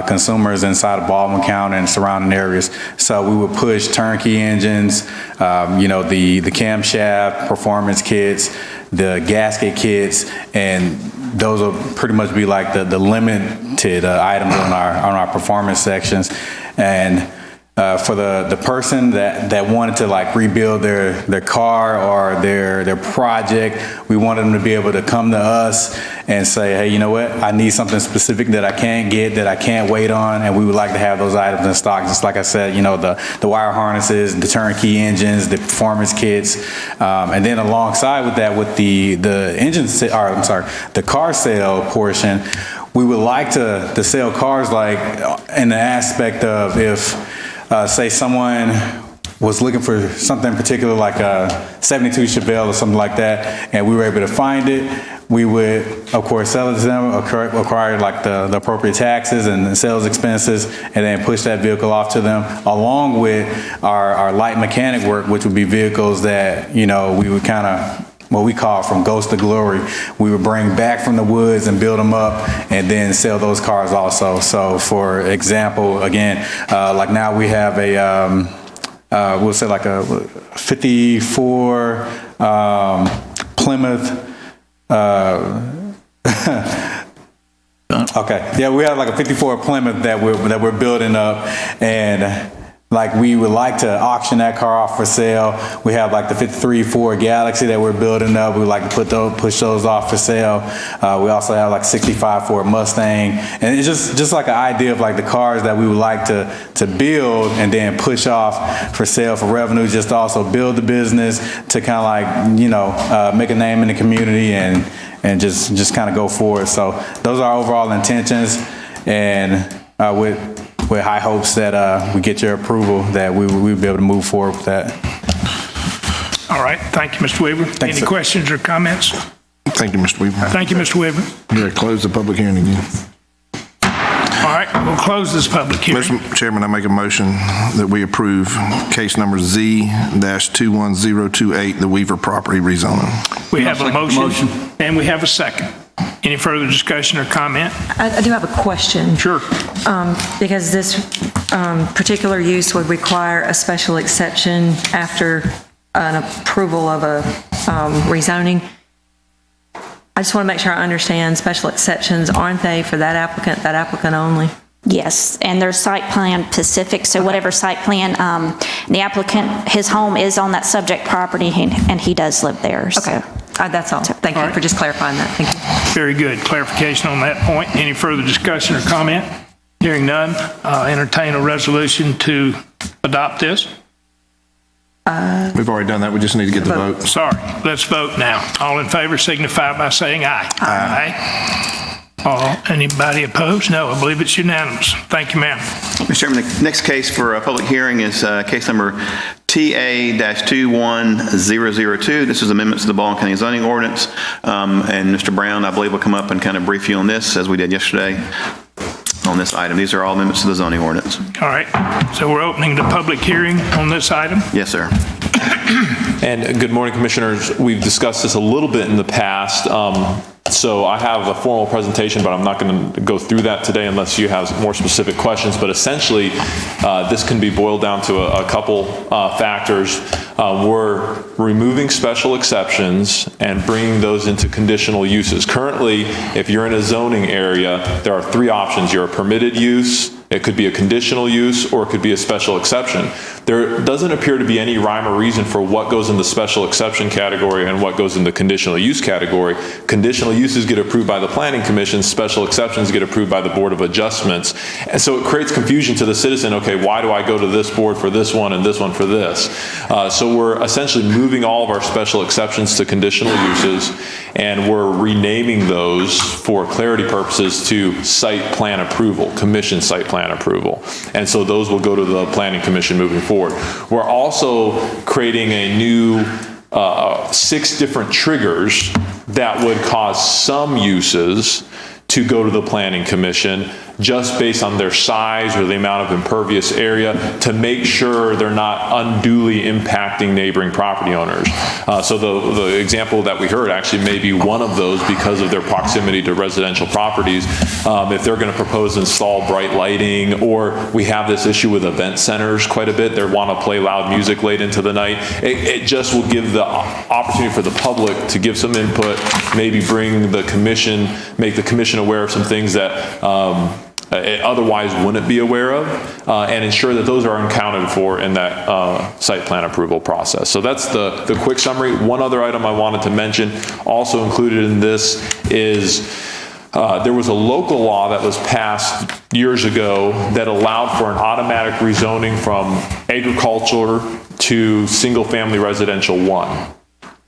consumers inside of Baldwin County and surrounding areas. So we would push turnkey engines, the camshaft performance kits, the gasket kits, and those will pretty much be like the limited items on our performance sections. And for the person that wanted to like rebuild their car or their project, we wanted them to be able to come to us and say, hey, you know what, I need something specific that I can't get, that I can't wait on, and we would like to have those items in stock. Just like I said, the wire harnesses, the turnkey engines, the performance kits, and then alongside with that, with the car sale portion, we would like to sell cars like in the aspect of if say someone was looking for something particular like a 72 Chevelle or something like that, and we were able to find it, we would, of course, sell it to them, acquire like the appropriate taxes and the sales expenses, and then push that vehicle off to them, along with our light mechanic work, which would be vehicles that, we would kind of, what we call from ghost to glory. We would bring back from the woods and build them up and then sell those cars also. So for example, again, like now we have we'll say like a 54 Plymouth, okay, yeah, we have like a 54 Plymouth that we're building up, and like we would like to auction that car off for sale. We have like the 53 Ford Galaxy that we're building up. We would like to push those off for sale. We also have like 65 Ford Mustang, and it's just like an idea of like the cars that we would like to build and then push off for sale for revenue, just to also build the business, to kind of like, make a name in the community and just kind of go forward. So those are our overall intentions, and with high hopes that we get your approval, that we will be able to move forward with that. All right, thank you, Mr. Weaver. Thanks, Any sir. questions or comments? Thank you, Mr. Weaver. Thank you, Mr. Weaver. Yeah, close the public hearing again. All right, we'll close this public hearing. Mr. Chairman, I make a motion that we approve case number Z-21028, the Weaver property rezoning. We have a I'll second the motion, and we have a second. Any further discussion or comment? I do have a question. Sure. Because this particular use would require a special exception after an approval of a rezoning. I just want to make sure I understand special exceptions, aren't they for that applicant only? Yes, and there's site plan specific, so whatever site plan, the applicant, his home is on that subject property, and he does live there, so. Okay, that's all. Thank you for just clarifying that. Thank you. Very good clarification on that point. Any further discussion or comment? Hearing none, entertain a resolution to adopt this. We've already done that. We just need to get the vote. Sorry, let's vote now. All in favor signify by saying aye. Aye. Anybody opposed? No, I believe it's unanimous. Thank you, ma'am. Mr. Chairman, the next case for a public hearing is case number TA-21002. This is amendments to the Baldwin County zoning ordinance. And Mr. Brown, I believe, will come up and kind of brief you on this, as we did yesterday on this item. These are all amendments to the zoning ordinance. All right, so we're opening the public hearing on this item. Yes, sir. And good morning, Commissioners. We've discussed this a little bit in the past. So I have a formal presentation, but I'm not going to go through that today unless you have more specific questions. But essentially, this can be boiled down to a couple factors. We're removing special exceptions and bringing those into conditional uses. Currently, if you're in a zoning area, there are three options. You're a permitted use, it could be a conditional use, or it could be a special exception. There doesn't appear to be any rhyme or reason for what goes in the special exception category and what goes in the conditional use category. Conditional uses get approved by the Planning Commission, special exceptions get approved by the Board of Adjustments. And so it creates confusion to the citizen, okay, why do I go to this board for this one and this one for this? So we're essentially moving all of our special exceptions to conditional uses, and we're renaming those for clarity purposes to site plan approval, commission site plan approval. And so those will go to the Planning Commission moving forward. We're also creating a new 6 different triggers that would cause some uses to go to the Planning Commission just based on their size or the amount of impervious area to make sure they're not unduly impacting neighboring property owners. So the example that we heard actually may be one of those because of their proximity to residential properties. If they're going to propose install bright lighting, or we have this issue with event centers quite a bit, they want to play loud music late into the night, it just will give the opportunity for the public to give some input, maybe bring the commission, make the commission aware of some things that it otherwise wouldn't be aware of, and ensure that those are accounted for in that site plan approval process. So that's the quick summary. One other item I wanted to mention, also included in this, is there was a local law that was passed years ago that allowed for an automatic rezoning from agriculture to single-family residential 1.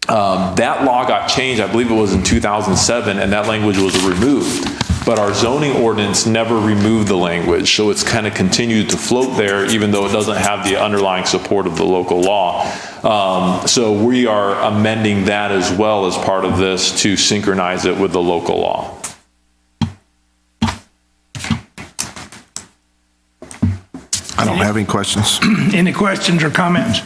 That law got changed, I believe it was in 2007, and that language was removed. But our zoning ordinance never removed the language, so it's kind of continued to float there, even though it doesn't have the underlying support of the local law. So we are amending that as well as part of this to synchronize it with the local law. I don't have any questions. Any questions or comments?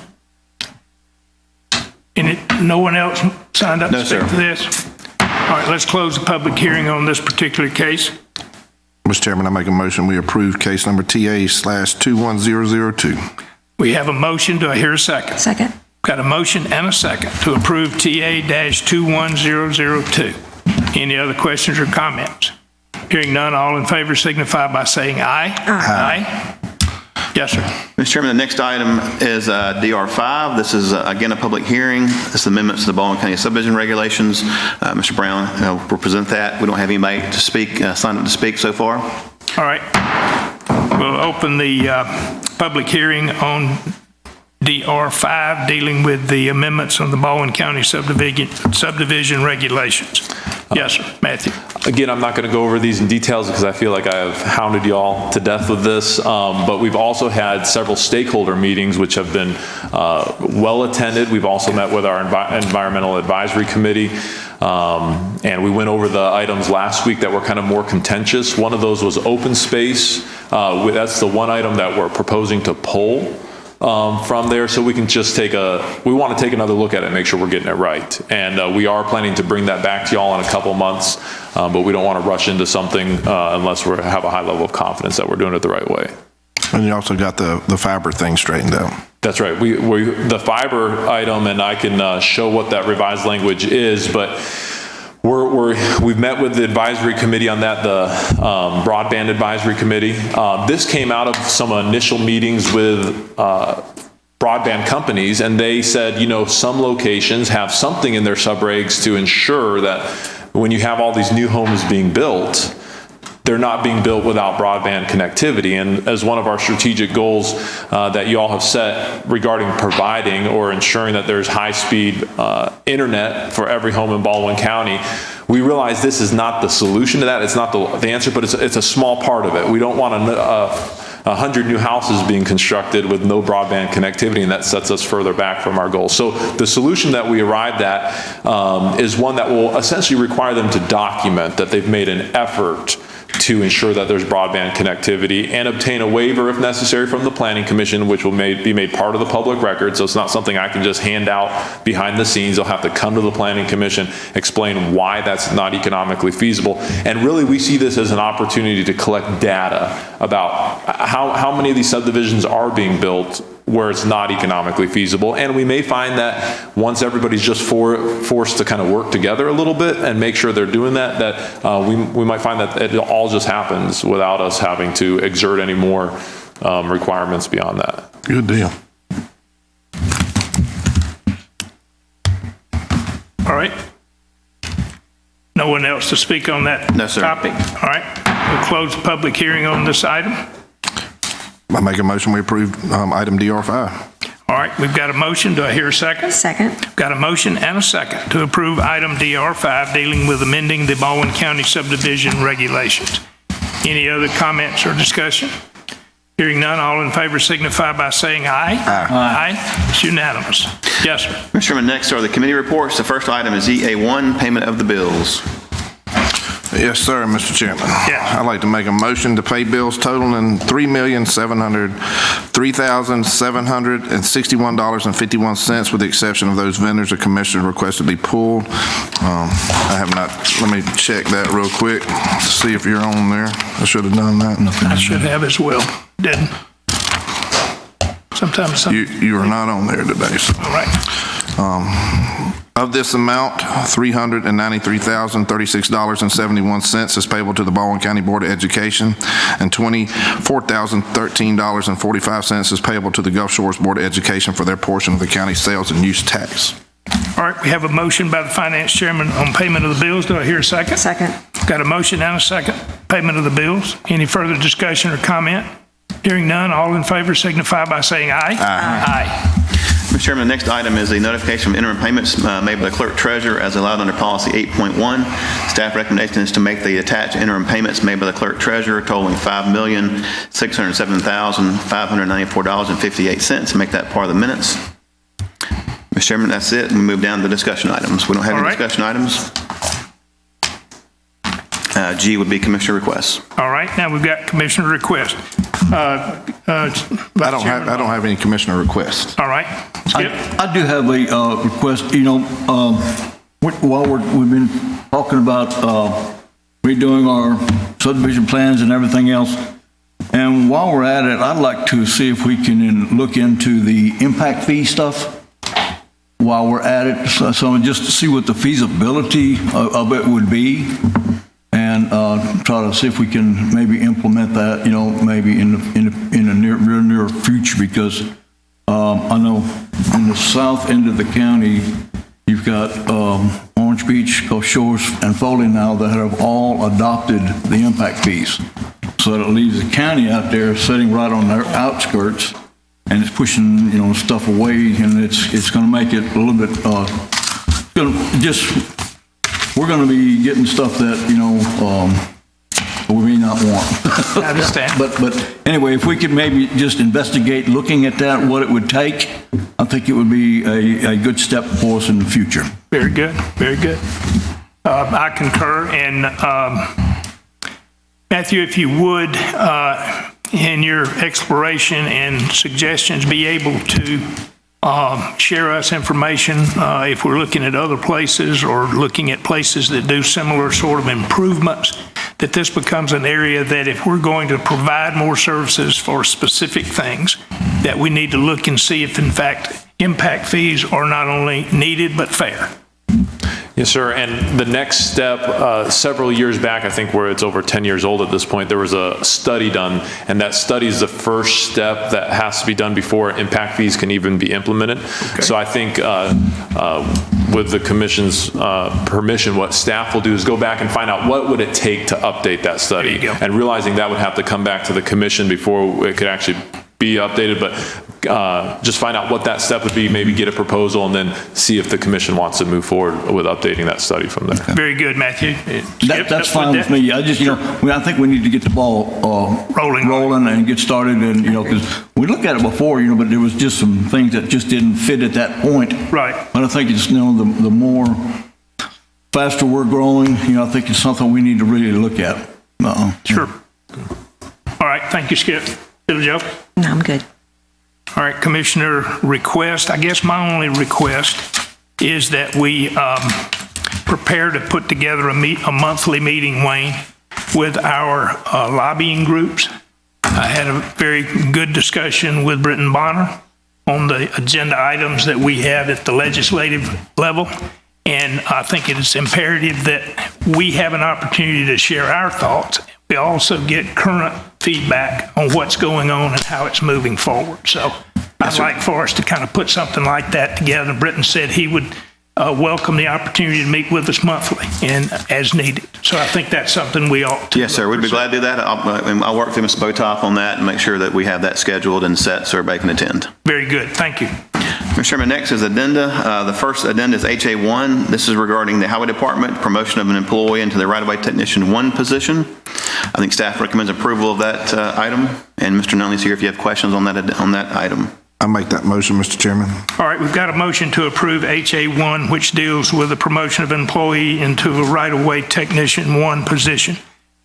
No one else signed up to speak to this? All right, let's close the public hearing on this particular case. Mr. Chairman, I make a motion we approve case number TA/21002. We have a motion. Do I hear a second? Second. Got a motion and a second to approve TA-21002. Any other questions or comments? Hearing none, all in favor signify by saying aye. Aye. Yes, sir. Mr. Chairman, the next item is DR5. This is, again, a public hearing. This is amendments to the Baldwin County subdivision regulations. Mr. Brown will present that. We don't have anybody to speak, signed up to speak so far. All right. We'll open the public hearing on DR5, dealing with the amendments on the Baldwin County subdivision regulations. Yes, sir. Matthew. Again, I'm not going to go over these in details because I feel like I have hounded you all to death with this, but we've also had several stakeholder meetings which have been well attended. We've also met with our Environmental Advisory Committee, and we went over the items last week that were kind of more contentious. One of those was open space. That's the one item that we're proposing to pull. from there, so we can just we want to take another look at it and make sure we're getting it right. And we are planning to bring that back to y'all in a couple months, but we don't want to rush into something unless we have a high level of confidence that we're doing it the right way. And you also got the fiber thing straightened out. That's right. The fiber item, and I can show what that revised language is, but we've met with the advisory committee on that, the Broadband Advisory Committee. This came out of some initial meetings with broadband companies, and they said, some locations have something in their subregs to ensure that when you have all these new homes being built, they're not being built without broadband connectivity. And as one of our strategic goals that you all have set regarding providing or ensuring that there's high-speed internet for every home in Baldwin County, we realize this is not the solution to that. It's not the answer, but it's a small part of it. We don't want 100 new houses being constructed with no broadband connectivity, and that sets us further back from our goals. So the solution that we arrived at is one that will essentially require them to document that they've made an effort to ensure that there's broadband connectivity and obtain a waiver if necessary from the Planning Commission, which will be made part of the public record. So it's not something I can just hand out behind the scenes. They'll have to come to the Planning Commission, explain why that's not economically feasible. And really, we see this as an opportunity to collect data about how many of these subdivisions are being built where it's not economically feasible. And we may find that once everybody's just forced to kind of work together a little bit and make sure they're doing that we might find that it all just happens without us having to exert any more requirements beyond that. Good deal. All right. No one else to speak on that No, sir. topic? All right. We'll close the public hearing on this item. I make a motion we approve item DR5. All right, we've got a motion. Do I hear a second? Second. Got a motion and a second to approve item DR5 dealing with amending the Baldwin County subdivision regulations. Any other comments or discussion? Hearing none, all in favor signify by saying aye. Aye. Aye. It's unanimous. Yes, sir. Mr. Chairman, next are the committee reports. The first item is EA1, payment of the bills. Yes, sir, Mr. Chairman. Yeah. I'd like to make a motion to pay bills totaling $3,703,761.51 with the exception of those vendors the commissioner requested be pulled. I have not, let me check that real quick to see if you're on there. I should have done that. I should have as well. Didn't. Sometimes. You are not on there today, so. All right. Of this amount, $393,036.71 is payable to the Baldwin County Board of Education, and $24,013.45 is payable to the Gulf Shores Board of Education for their portion of the county sales and use tax. All right, we have a motion by the finance chairman on payment of the bills. Do I hear a second? Second. Got a motion and a second. Payment of the bills. Any further discussion or comment? Hearing none, all in favor signify by saying aye. Aye. Aye. Mr. Chairman, the next item is the notification of interim payments made by the clerk treasurer as allowed under policy 8.1. Staff recommendation is to make the attached interim payments made by the clerk treasurer totaling $5,607,594.58. Make that part of the minutes. Mr. Chairman, that's it. We move down to the discussion items. We don't have any discussion items. G would be commissioner requests. All right, now we've got commissioner request. I don't have any commissioner requests. All right, Skip. I do have a request, while we've been talking about redoing our subdivision plans and everything else, and while we're at it, I'd like to see if we can look into the impact fee stuff while we're at it, so just to see what the feasibility of it would be, and try to see if we can maybe implement that, maybe in the near future, because I know in the south end of the county, you've got Orange Beach, Gulf Shores, and Foley now that have all adopted the impact fees. So that it leaves the county out there sitting right on their outskirts, and it's pushing, stuff away, and it's going to make it a little bit, we're going to be getting stuff that, we may not want. I understand. But anyway, if we could maybe just investigate looking at that, what it would take, I think it would be a good step for us in the future. Very good, very good. I concur, and Matthew, if you would, in your exploration and suggestions, be able to share us information if we're looking at other places or looking at places that do similar sort of improvements, that this becomes an area that if we're going to provide more services for specific things, that we need to look and see if in fact impact fees are not only needed but fair. Yes, sir. And the next step, several years back, I think where it's over 10 years old at this point, there was a study done, and that study is the first step that has to be done before impact fees can even be implemented. Okay. So I think with the commission's permission, what staff will do is go back and find out what would it take to update that study, and realizing that would have to come back to the commission before it could actually be updated, but just find out what that step would be, maybe get a proposal, and then see if the commission wants to move forward with updating that study from there. Very good, Matthew. That's fine with me. I just, I think we need to get the ball rolling and get started, and, because we looked at it before, but there was just some things that just didn't fit at that point. Right. But I think it's, the more faster we're growing, I think it's something we need to really look at. Sure. All right, thank you, Skip. Little Joe? No, I'm good. All right, Commissioner request. I guess my only request is that we prepare to put together a monthly meeting, Wayne, with our lobbying groups. I had a very good discussion with Britton Bonner on the agenda items that we have at the legislative level. And I think it is imperative that we have an opportunity to share our thoughts. We also get current feedback on what's going on and how it's moving forward. So I'd like for us to kind of put something like that together. Britton said he would welcome the opportunity to meet with us monthly and as needed. So I think that's something we ought to. Yes, sir. We'd be glad to do that. I'll work with Ms. Botop on that and make sure that we have that scheduled and set so everybody can attend. Very good. Thank you. Mr. Chairman, next is addenda. The first addenda is HA1. This is regarding the Highway Department, promotion of an employee into the right-of-way technician 1 position. I think staff recommends approval of that item. And Mr. Nunley's here if you have questions on that item. I make that motion, Mr. Chairman. All right, we've got a motion to approve HA1, which deals with the promotion of an employee into a right-of-way technician 1 position.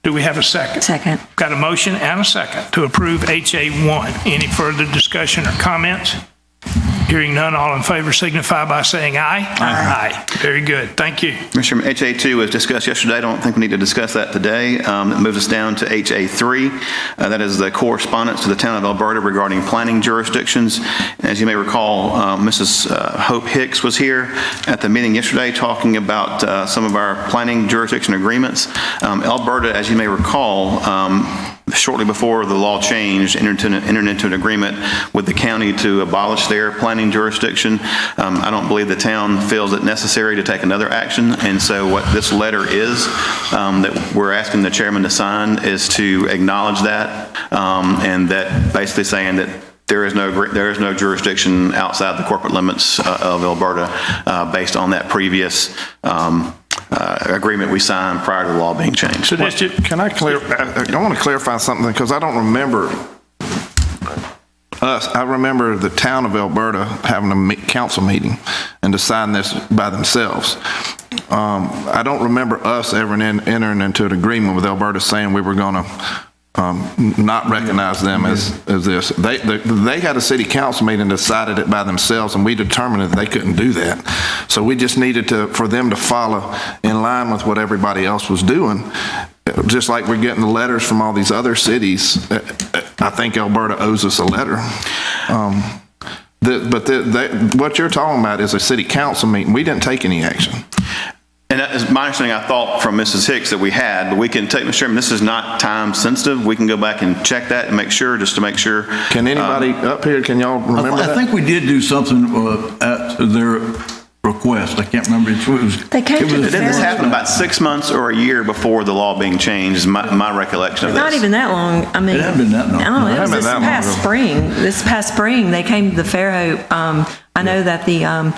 Do we have a second? Second. Got a motion and a second to approve HA1. Any further discussion or comments? Hearing none, all in favor signify by saying aye. Aye. Very good. Thank you. Mr. HA2 was discussed yesterday. I don't think we need to discuss that today. It moves us down to HA3. That is the correspondence to the town of Alberta regarding planning jurisdictions. As you may recall, Mrs. Hope Hicks was here at the meeting yesterday talking about some of our planning jurisdiction agreements. Alberta, as you may recall, shortly before the law changed, entered into an agreement with the county to abolish their planning jurisdiction. I don't believe the town feels it necessary to take another action, and so what this letter is that we're asking the chairman to sign is to acknowledge that, and that basically saying that there is no jurisdiction outside the corporate limits of Alberta based on that previous agreement we signed prior to the law being changed. So that's just, Can I I want to clarify something because I don't remember us. I remember the town of Alberta having a council meeting and deciding this by themselves. I don't remember us ever entering into an agreement with Alberta saying we were going to not recognize them as this. They had a city council meeting and decided it by themselves, and we determined that they couldn't do that. So we just needed for them to follow in line with what everybody else was doing. Just like we're getting the letters from all these other cities, I think Alberta owes us a letter. What you're talking about is a city council meeting. We didn't take any action. And that is my understanding. I thought from Mrs. Hicks that we had, but we can take, Mr. Chairman, this is not time sensitive. We can go back and check that and make sure, just to make sure. Can anybody up here, can y'all remember that? I think we did do something at their request. I can't remember. They came to the This happened about 6 months or a year before the law being changed, is my recollection of this. Not even that long. I mean, It hadn't been that long. No, it was been this that long past ago. spring. This past spring, they came to the Fairhope. I know that the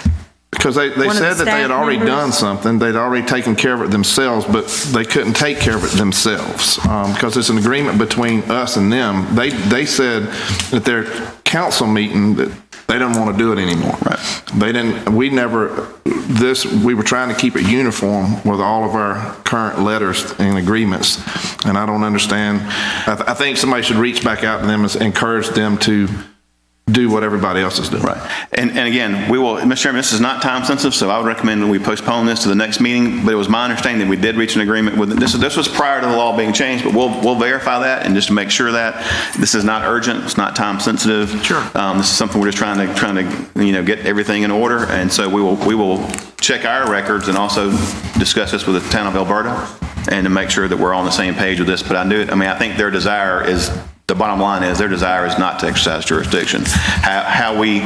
Because they One of said the that they had staff already members- done something, they'd already taken care of it themselves, but they couldn't take care of it themselves, because it's an agreement between us and them. They said that their council meeting, that They didn't want to do it anymore. Right. We were trying to keep it uniform with all of our current letters and agreements, and I don't understand. I think somebody should reach back out to them and encourage them to do what everybody else is doing. Right. And again, we will, Mr. Chairman, this is not time sensitive, so I would recommend that we postpone this to the next meeting, but it was my understanding that we did reach an agreement with, this was prior to the law being changed, but we'll verify that and just to make sure that this is not urgent, it's not time sensitive. Sure. This is something we're just trying to get everything in order, and so we will check our records and also discuss this with the town of Alberta and to make sure that we're on the same page with this, but I think their desire is, the bottom line is their desire is not to exercise jurisdiction. How we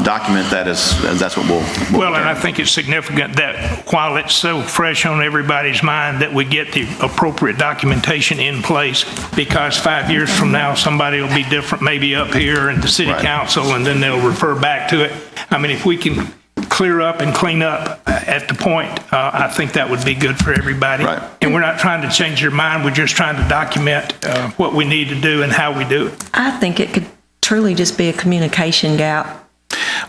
document that that's what we'll Well, and I think it's significant that while it's so fresh on everybody's mind that we get the appropriate documentation in place, because 5 years from now, somebody will be different, maybe up here in the city Right. council, and then they'll refer back to it. I mean, if we can clear up and clean up at the point, I think that would be good for everybody. Right. And we're not trying to change your mind, we're just trying to document what we need to do and how we do it. I think it could truly just be a communication gap.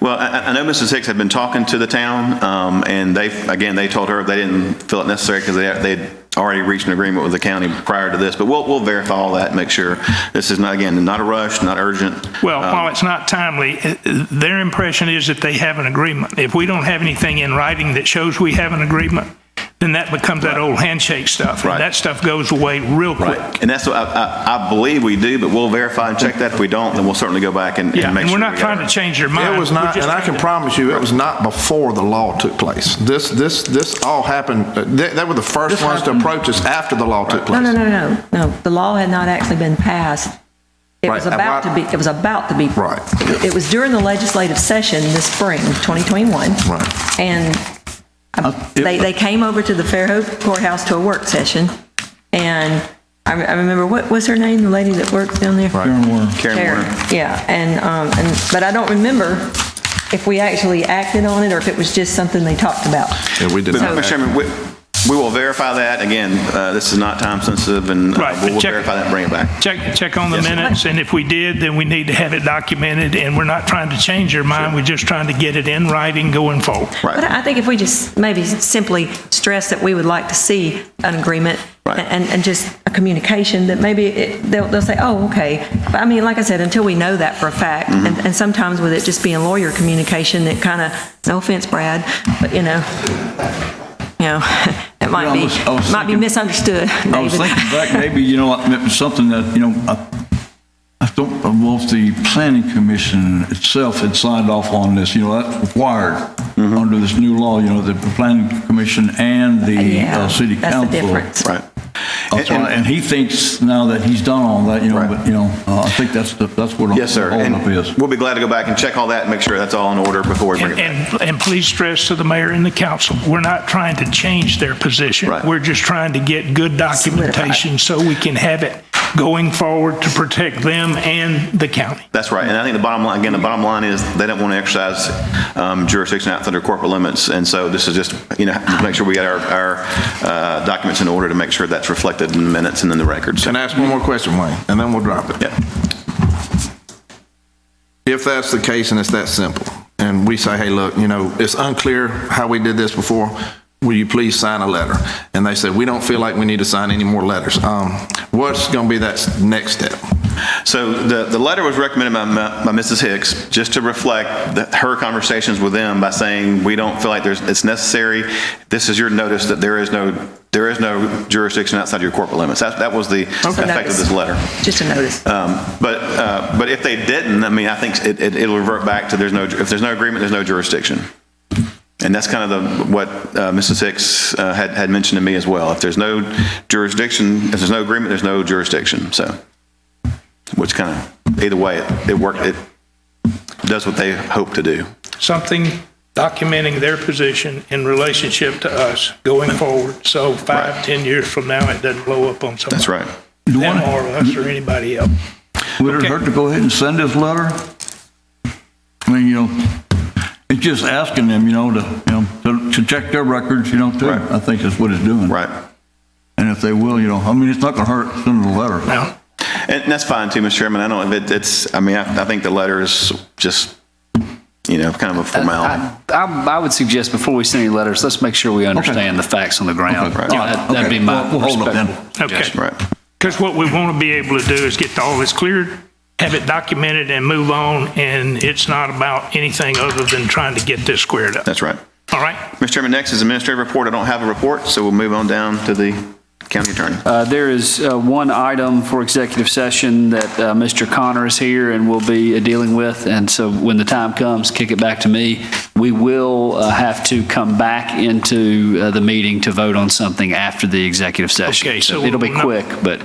Well, I know Mrs. Hicks had been talking to the town, and they told her they didn't feel it necessary because they'd already reached an agreement with the county prior to this, but we'll verify all that and make sure this is not a rush, not urgent. Well, while it's not timely, their impression is that they have an agreement. If we don't have anything in writing that shows we have an agreement, then that becomes that old handshake stuff. Right. And that stuff goes away real quick. Right. And that's what I believe we do, but we'll verify and check that. If we don't, then we'll certainly go back and Yeah, make and sure. we're not trying to change their mind. It was We're not, just and I can trying to- promise you, it was not before the law took place. This all happened, they were the first ones to approach us after the law took place. No. The law had not actually been passed. It was Right. about to be. It was about to be. Right. It was during the legislative session this spring, 2021. Right. And they came over to the Fairhope Courthouse to a work session, and I remember, what was her name, the lady that works down there? Karen Warner. Yeah, but I don't remember if we actually acted on it or if it was just something they talked about. Yeah, we did But, not. Mr. Chairman, we will verify that. Again, this is not time sensitive, and Right, but we'll check- verify that and bring it back. Check on the Yes, sir. minutes, and if we did, then we need to have it documented, and we're not trying to change their mind, we're just trying to get it in writing going forward. Right. But I think if we just maybe simply stress that we would like to see an agreement Right. and just a communication that maybe they'll say, oh, okay. But I mean, like I said, until we know that for a fact, Mm-hmm. and sometimes with it just being lawyer communication, it kind of, no offense, Brad, but you know, it might Yeah, I was be thinking- misunderstood. I was David. thinking back, maybe, it was something that, I don't know if the planning commission itself had signed off on this, that's required under this new law, the planning commission and the Yeah, city that's the council. difference. Right. And he thinks now that he's done all that, Right. but, I think that's what Yes, sir. the holdup And is. we'll be glad to go back and check all that and make sure that's all in order before we bring it back. And please stress to the mayor and the council, we're not trying to change their position. Right. We're just trying to get good documentation so we can have it going forward to protect them and the county. That's right. And I think the bottom line is they don't want to exercise jurisdiction outside their corporate limits. And so this is just, make sure we get our documents in order to make sure that's reflected in the minutes and in the records. Can I ask one more question, Wayne, and then we'll drop it? Yeah. If that's the case and it's that simple, and we say, hey, look, it's unclear how we did this before, will you please sign a letter? And they said, we don't feel like we need to sign any more letters. What's going to be that next step? So the letter was recommended by Mrs. Hicks just to reflect her conversations with them by saying, we don't feel like it's necessary. This is your notice that there is no jurisdiction outside your corporate limits. That was the effect of this letter. Just a notice. But if they didn't, I think it'll revert back to if there's no agreement, there's no jurisdiction. And that's kind of what Mrs. Hicks had mentioned to me as well. If there's no jurisdiction, if there's no agreement, there's no jurisdiction. So, which kind of, either way, it does what they hope to do. Something documenting their position in relationship to us going forward. So 5-10 years from now, it doesn't blow up on somebody. That's right. Them or us or anybody else. Would it hurt to go ahead and send this letter? It's just asking them, to check their records, too. Right. I think that's what it's doing. Right. And if they will, it's not going to hurt to send a letter. No. And that's fine too, Mr. Chairman. I think the letter is just kind of a formality. I would suggest before we send any letters, let's make sure we understand the facts on the ground. Okay, right. That'd be my We'll hold up then. respectful Okay. suggestion. Right. Because what we want to be able to do is get all this cleared, have it documented, and move on, and it's not about anything other than trying to get this squared up. That's right. All right? Mr. Chairman, next is administrative report. I don't have a report, so we'll move on down to the county attorney. There is one item for executive session that Mr. Connor is here and will be dealing with, and so when the time comes, kick it back to me. We will have to come back into the meeting to vote on something after the executive session. Okay, so it'll be we'll not- quick, but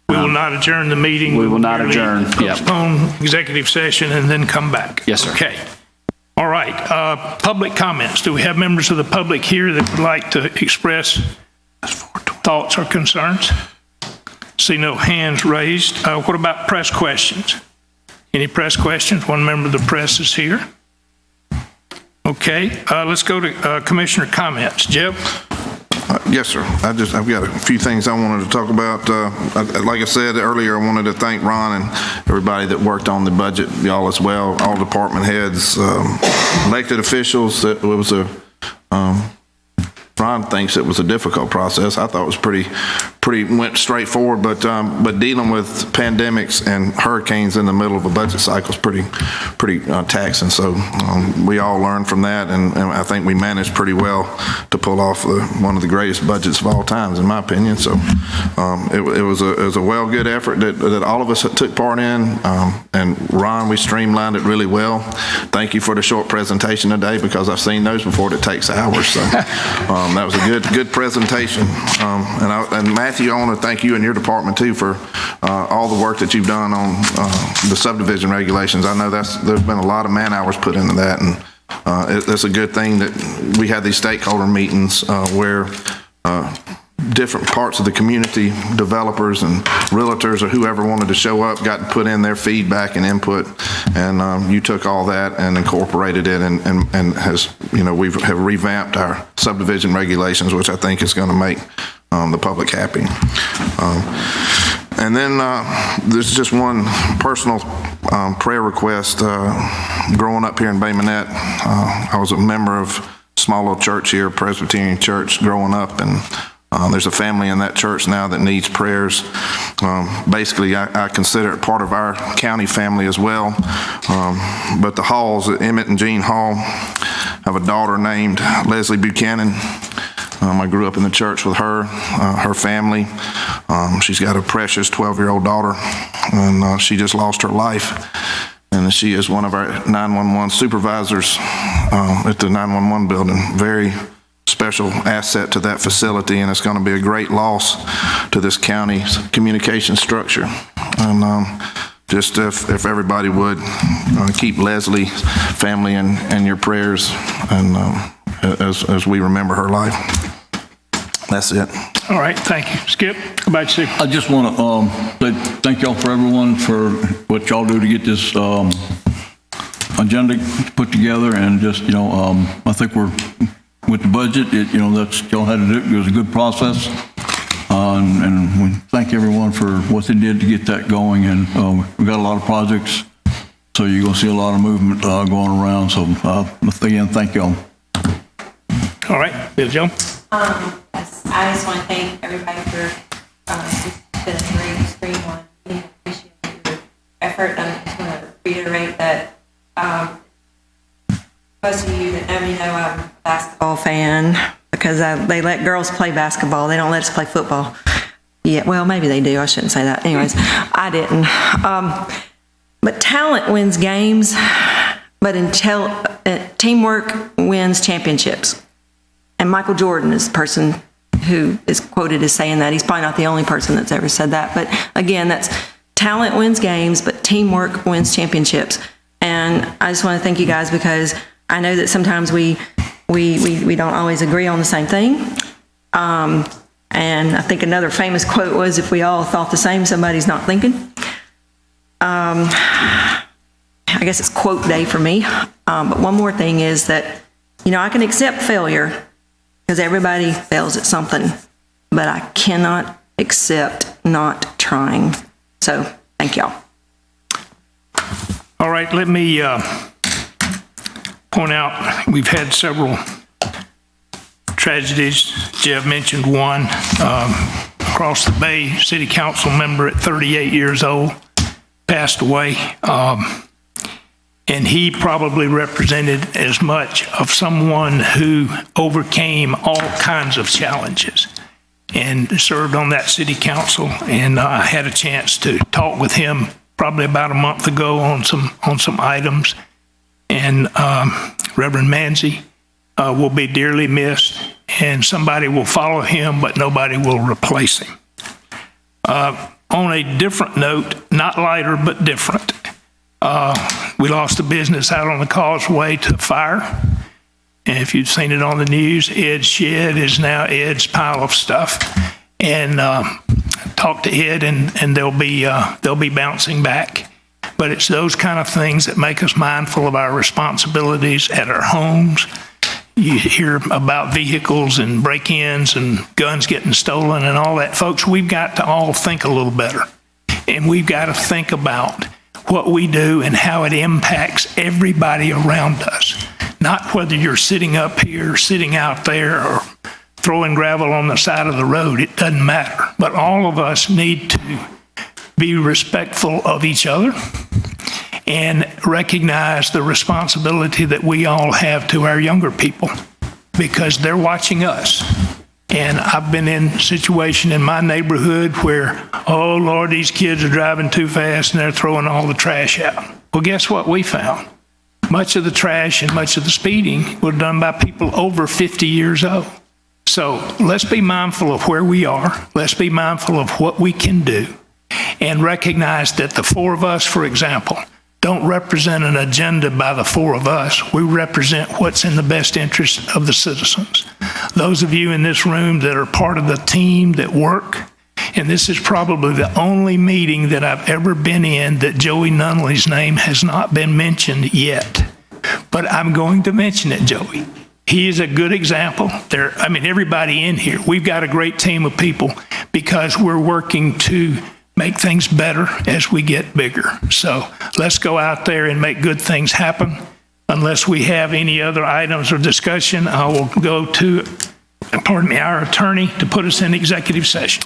We will not adjourn the meeting. we will not merely adjourn, yep. Postpone executive session and then come back. Yes, sir. Okay. All right. Public comments. Do we have members of the public here that would like to express thoughts or concerns? See no hands raised. What about press questions? Any press questions? One member of the press is here. Okay. Let's go to commissioner comments. Jeff? Yes, sir. I've got a few things I wanted to talk about. Like I said earlier, I wanted to thank Ron and everybody that worked on the budget, y'all as well, all department heads, elected officials. It was Ron thinks it was a difficult process. I thought it was pretty went straightforward, but dealing with pandemics and hurricanes in the middle of a budget cycle is pretty taxing. So we all learned from that, and I think we managed pretty well to pull off one of the greatest budgets of all times, in my opinion. So it was a good effort that all of us took part in, and Ron, we streamlined it really well. Thank you for the short presentation today, because I've seen those before that takes hours. So that was a good presentation. And Matthew, I want to thank you and your department too for all the work that you've done on the subdivision regulations. I know there's been a lot of man hours put into that, and it's a good thing that we had these stakeholder meetings where different parts of the community, developers and realtors or whoever wanted to show up, got to put in their feedback and input, and you took all that and incorporated it, and has, we have revamped our subdivision regulations, which I think is going to make the public happy. And then there's just one personal prayer request. Growing up here in Bay Minette, I was a member of a small little church here, Presbyterian Church, growing up, and there's a family in that church now that needs prayers. Basically, I consider it part of our county family as well. But the Halls, Emmett and Jean Hall, have a daughter named Leslie Buchanan. I grew up in the church with her family. She's got a precious 12-year-old daughter, and she just lost her life. And she is one of our 911 supervisors at the 911 building. Very special asset to that facility, and it's going to be a great loss to this county's communication structure. And just if everybody would keep Leslie's family in your prayers, and as we remember her life. That's it. All right. Thank you. Skip, how about you? I just want to say thank y'all for everyone for what y'all do to get this agenda put together, and just, I think we're, with the budget, that's y'all had to do. It was a good process. And we thank everyone for what they did to get that going. And we got a lot of projects, so you're going to see a lot of movement going around. So again, thank y'all. All right. Bill Joe? Yes, I just want to thank everybody for it's been a great streamline. I appreciate your effort. I just want to reiterate that most of you that know me know I'm a basketball fan, because they let girls play basketball. They don't let us play football. Yeah, well, maybe they do. I shouldn't say that. Anyways, I didn't. But talent wins games, but teamwork wins championships. And Michael Jordan is the person who is quoted as saying that. He's probably not the only person that's ever said that. But again, that's talent wins games, but teamwork wins championships. And I just want to thank you guys, because I know that sometimes we don't always agree on the same thing. And I think another famous quote was, if we all thought the same, somebody's not thinking. I guess it's quote day for me. But one more thing is that, I can accept failure, because everybody fails at something, but I cannot accept not trying. So thank y'all. All right, let me point out we've had several tragedies. Jeff mentioned one. Across the bay, city council member at 38 years old passed away. And he probably represented as much of someone who overcame all kinds of challenges and served on that city council. And I had a chance to talk with him probably about a month ago on some items. And Reverend Manzi will be dearly missed, and somebody will follow him, but nobody will replace him. On a different note, not lighter, but different, we lost a business out on the causeway to fire. And if you've seen it on the news, Ed's shed is now Ed's pile of stuff. And talk to Ed, and they'll be bouncing back. But it's those kind of things that make us mindful of our responsibilities at our homes. You hear about vehicles and break-ins and guns getting stolen and all that. Folks, we've got to all think a little better. And we've got to think about what we do and how it impacts everybody around us. Not whether you're sitting up here, sitting out there, or throwing gravel on the side of the road. It doesn't matter. But all of us need to be respectful of each other and recognize the responsibility that we all have to our younger people, because they're watching us. And I've been in a situation in my neighborhood where, oh Lord, these kids are driving too fast and they're throwing all the trash out. Well, guess what we found? Much of the trash and much of the speeding was done by people over 50 years old. So let's be mindful of where we are. Let's be mindful of what we can do, and recognize that the four of us, for example, don't represent an agenda by the four of us. We represent what's in the best interest of the citizens. Those of you in this room that are part of the team that work, and this is probably the only meeting that I've ever been in that Joey Nunley's name has not been mentioned yet. But I'm going to mention it, Joey. He is a good example. Everybody in here, we've got a great team of people because we're working to make things better as we get bigger. So let's go out there and make good things happen. Unless we have any other items or discussion, I will go to, our attorney to put us in executive session.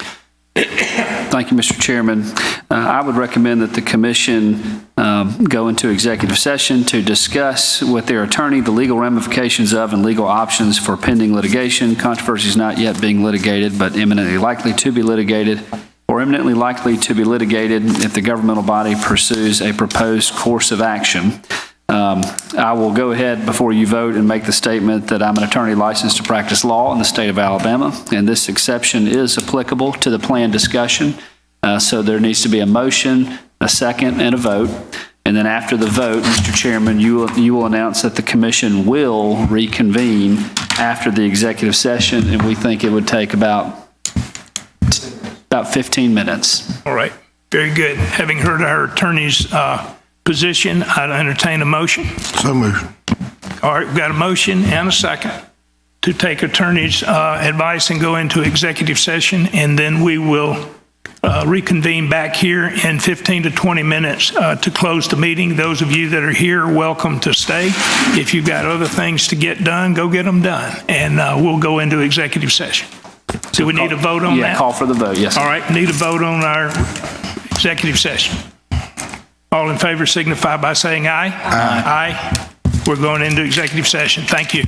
Thank you, Mr. Chairman. I would recommend that the commission go into executive session to discuss with their attorney the legal ramifications of and legal options for pending litigation, controversies not yet being litigated but imminently likely to be litigated, or imminently likely to be litigated if the governmental body pursues a proposed course of action. I will go ahead before you vote and make the statement that I'm an attorney licensed to practice law in the state of Alabama, and this exception is applicable to the plan discussion. So there needs to be a motion, a second, and a vote. And then after the vote, Mr. Chairman, you will announce that the commission will reconvene after the executive session, and we think it would take about 15 minutes. All right, very good. Having heard our attorney's position, I'd entertain a motion. So moved. All right, we've got a motion and a second to take attorney's advice and go into executive session, and then we will reconvene back here in 15 to 20 minutes to close the meeting. Those of you that are here are welcome to stay. If you've got other things to get done, go get them done, and we'll go into executive session. Do we need a vote on that? Yeah, call for the vote, yes. All right, need a vote on our executive session. All in favor signify by saying aye. Aye. Aye. We're going into executive session. Thank you.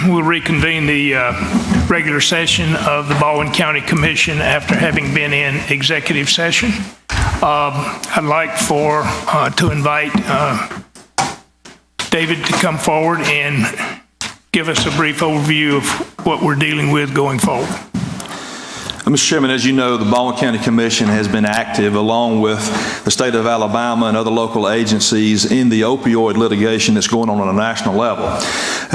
we'll reconvene the regular session of the Baldwin County Commission after having been in executive session. I'd like to invite David to come forward and give us a brief overview of what we're dealing with going forward. Mr. Chairman, as you know, the Baldwin County Commission has been active along with the state of Alabama and other local agencies in the opioid litigation that's going on a national level.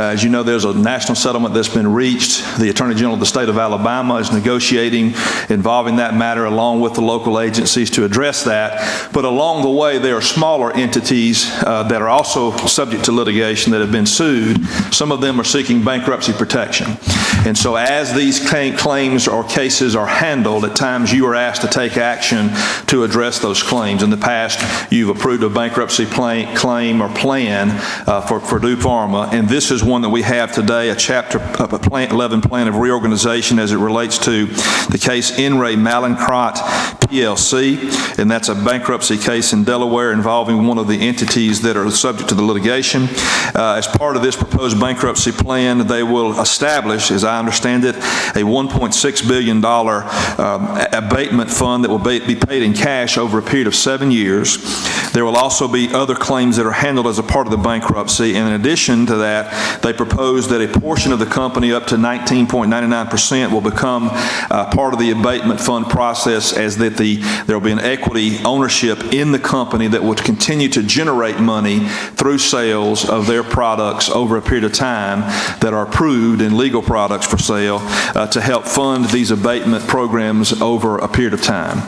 As you know, there's a national settlement that's been reached. The Attorney General of the state of Alabama is negotiating involving that matter along with the local agencies to address that. But along the way, there are smaller entities that are also subject to litigation that have been sued. Some of them are seeking bankruptcy protection. And so as these claims or cases are handled, at times you are asked to take action to address those claims. In the past, you've approved a bankruptcy claim or plan for Purdue Pharma, and this is one that we have today, a Chapter 11 plan of reorganization as it relates to the case In re Mallinckrodt PLC, and that's a bankruptcy case in Delaware involving one of the entities that are subject to the litigation. As part of this proposed bankruptcy plan, they will establish, as I understand it, a $1.6 billion abatement fund that will be paid in cash over a period of 7 years. There will also be other claims that are handled as a part of the bankruptcy, and in addition to that, they propose that a portion of the company, up to 19.99%, will become part of the abatement fund process, as that there will be an equity ownership in the company that would continue to generate money through sales of their products over a period of time that are approved in legal products for sale to help fund these abatement programs over a period of time.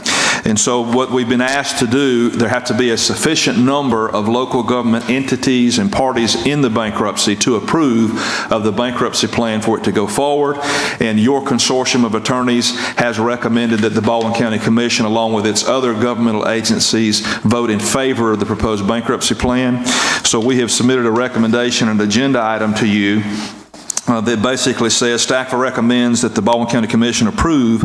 And so what we've been asked to do, there have to be a sufficient number of local government entities and parties in the bankruptcy to approve of the bankruptcy plan for it to go forward. And your consortium of attorneys has recommended that the Baldwin County Commission, along with its other governmental agencies, vote in favor of the proposed bankruptcy plan. So we have submitted a recommendation, an agenda item to you that basically says staff recommends that the Baldwin County Commission approve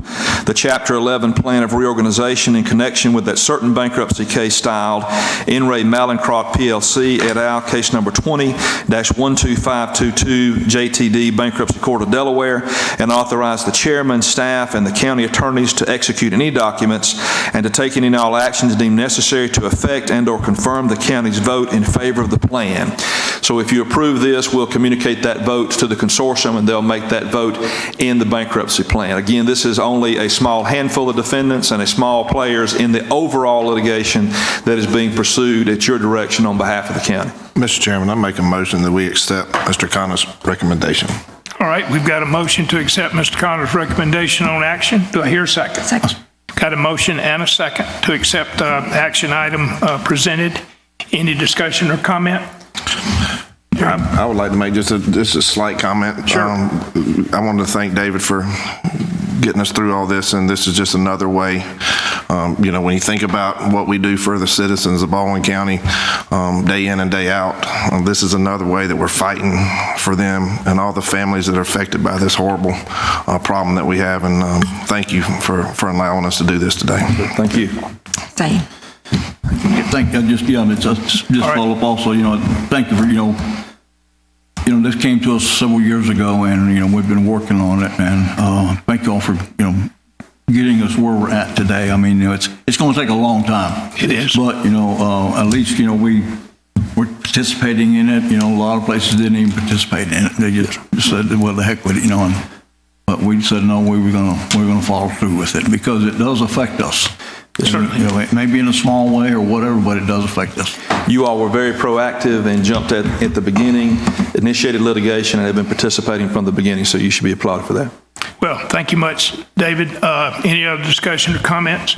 the Chapter 11 plan of reorganization in connection with that certain bankruptcy case styled In re Mallinckrodt PLC et al. Case number 20-12522 JTD Bankruptcy Court of Delaware, and authorize the chairman, staff, and the county attorneys to execute any documents and to take any and all actions deemed necessary to effect and or confirm the county's vote in favor of the plan. So if you approve this, we'll communicate that vote to the consortium, and they'll make that vote in the bankruptcy plan. Again, this is only a small handful of defendants and a small players in the overall litigation that is being pursued at your direction on behalf of the county. Mr. Chairman, I make a motion that we accept Mr. Connor's recommendation. All right, we've got a motion to accept Mr. Connor's recommendation on action. Do I hear a second? Second. Got a motion and a second to accept action item presented. Any discussion or comment? I would like to make just a slight comment. Sure. I wanted to thank David for getting us through all this, and this is just another way. When you think about what we do for the citizens of Baldwin County day in and day out, this is another way that we're fighting for them and all the families that are affected by this horrible problem that we have. And thank you for allowing us to do this today. Thank you. Same. Just follow up also, thank you for, this came to us several years ago, and, we've been working on it, and thank you all for, getting us where we're at today. I mean, it's going to take a long time. It is. But, at least, we're participating in it. A lot of places didn't even participate in it. They just said, well, the heck with it, but we said, no, we're going to follow through with it because it does affect us. Certainly. It may be in a small way or whatever, but it does affect us. You all were very proactive and jumped at the beginning, initiated litigation, and have been participating from the beginning, so you should be applauded for that. Well, thank you much, David. Any other discussion or comments?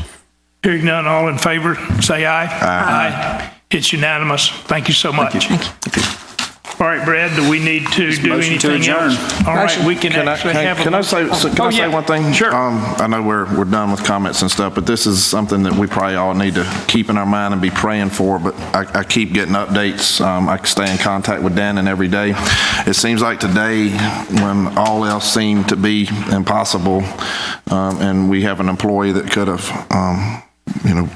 Hearing none, all in favor, say aye. Aye. It's unanimous. Thank you so much. Thank you. All right, Brad, do we need to do anything else? All right, we can actually have a... Can I say one thing? Sure. I know we're done with comments and stuff, but this is something that we probably all need to keep in our mind and be praying for, but I keep getting updates. I stay in contact with Dannon every day. It seems like today, when all else seemed to be impossible, and we have an employee that could have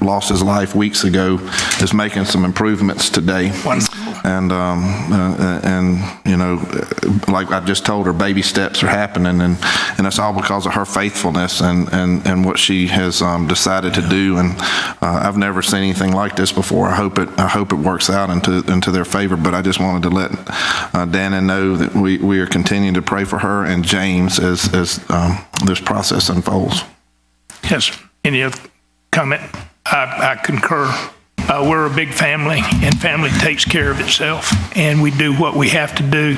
lost his life weeks ago, is making some improvements today. Wonderful. and you know, like I just told her, baby steps are happening, and it's all because of her faithfulness and what she has decided to do. And I've never seen anything like this before. I hope it works out into their favor. But I just wanted to let Dana know that we are continuing to pray for her and James as this process unfolds. Yes, any other comment? I concur. We're a big family, and family takes care of itself, and we do what we have to do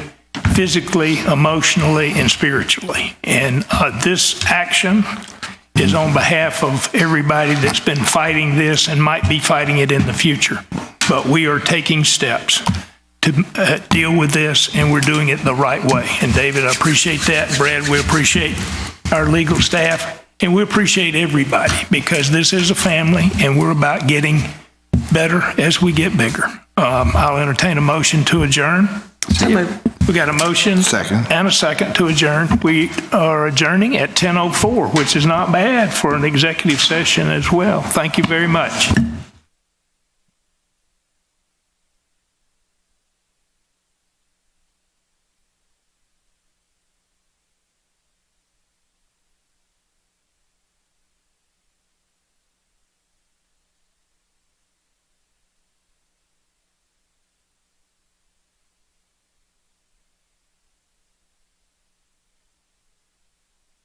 physically, emotionally, and spiritually. And this action is on behalf of everybody that's been fighting this and might be fighting it in the future. But we are taking steps to deal with this, and we're doing it the right way. And David, I appreciate that. Brad, we appreciate our legal staff. And we appreciate everybody, because this is a family and we're about getting better as we get bigger. I'll entertain a motion to adjourn. So moved. We got a motion. Second. And a second to adjourn. We are adjourning at 10:04, which is not bad for an executive session as well. Thank you very much.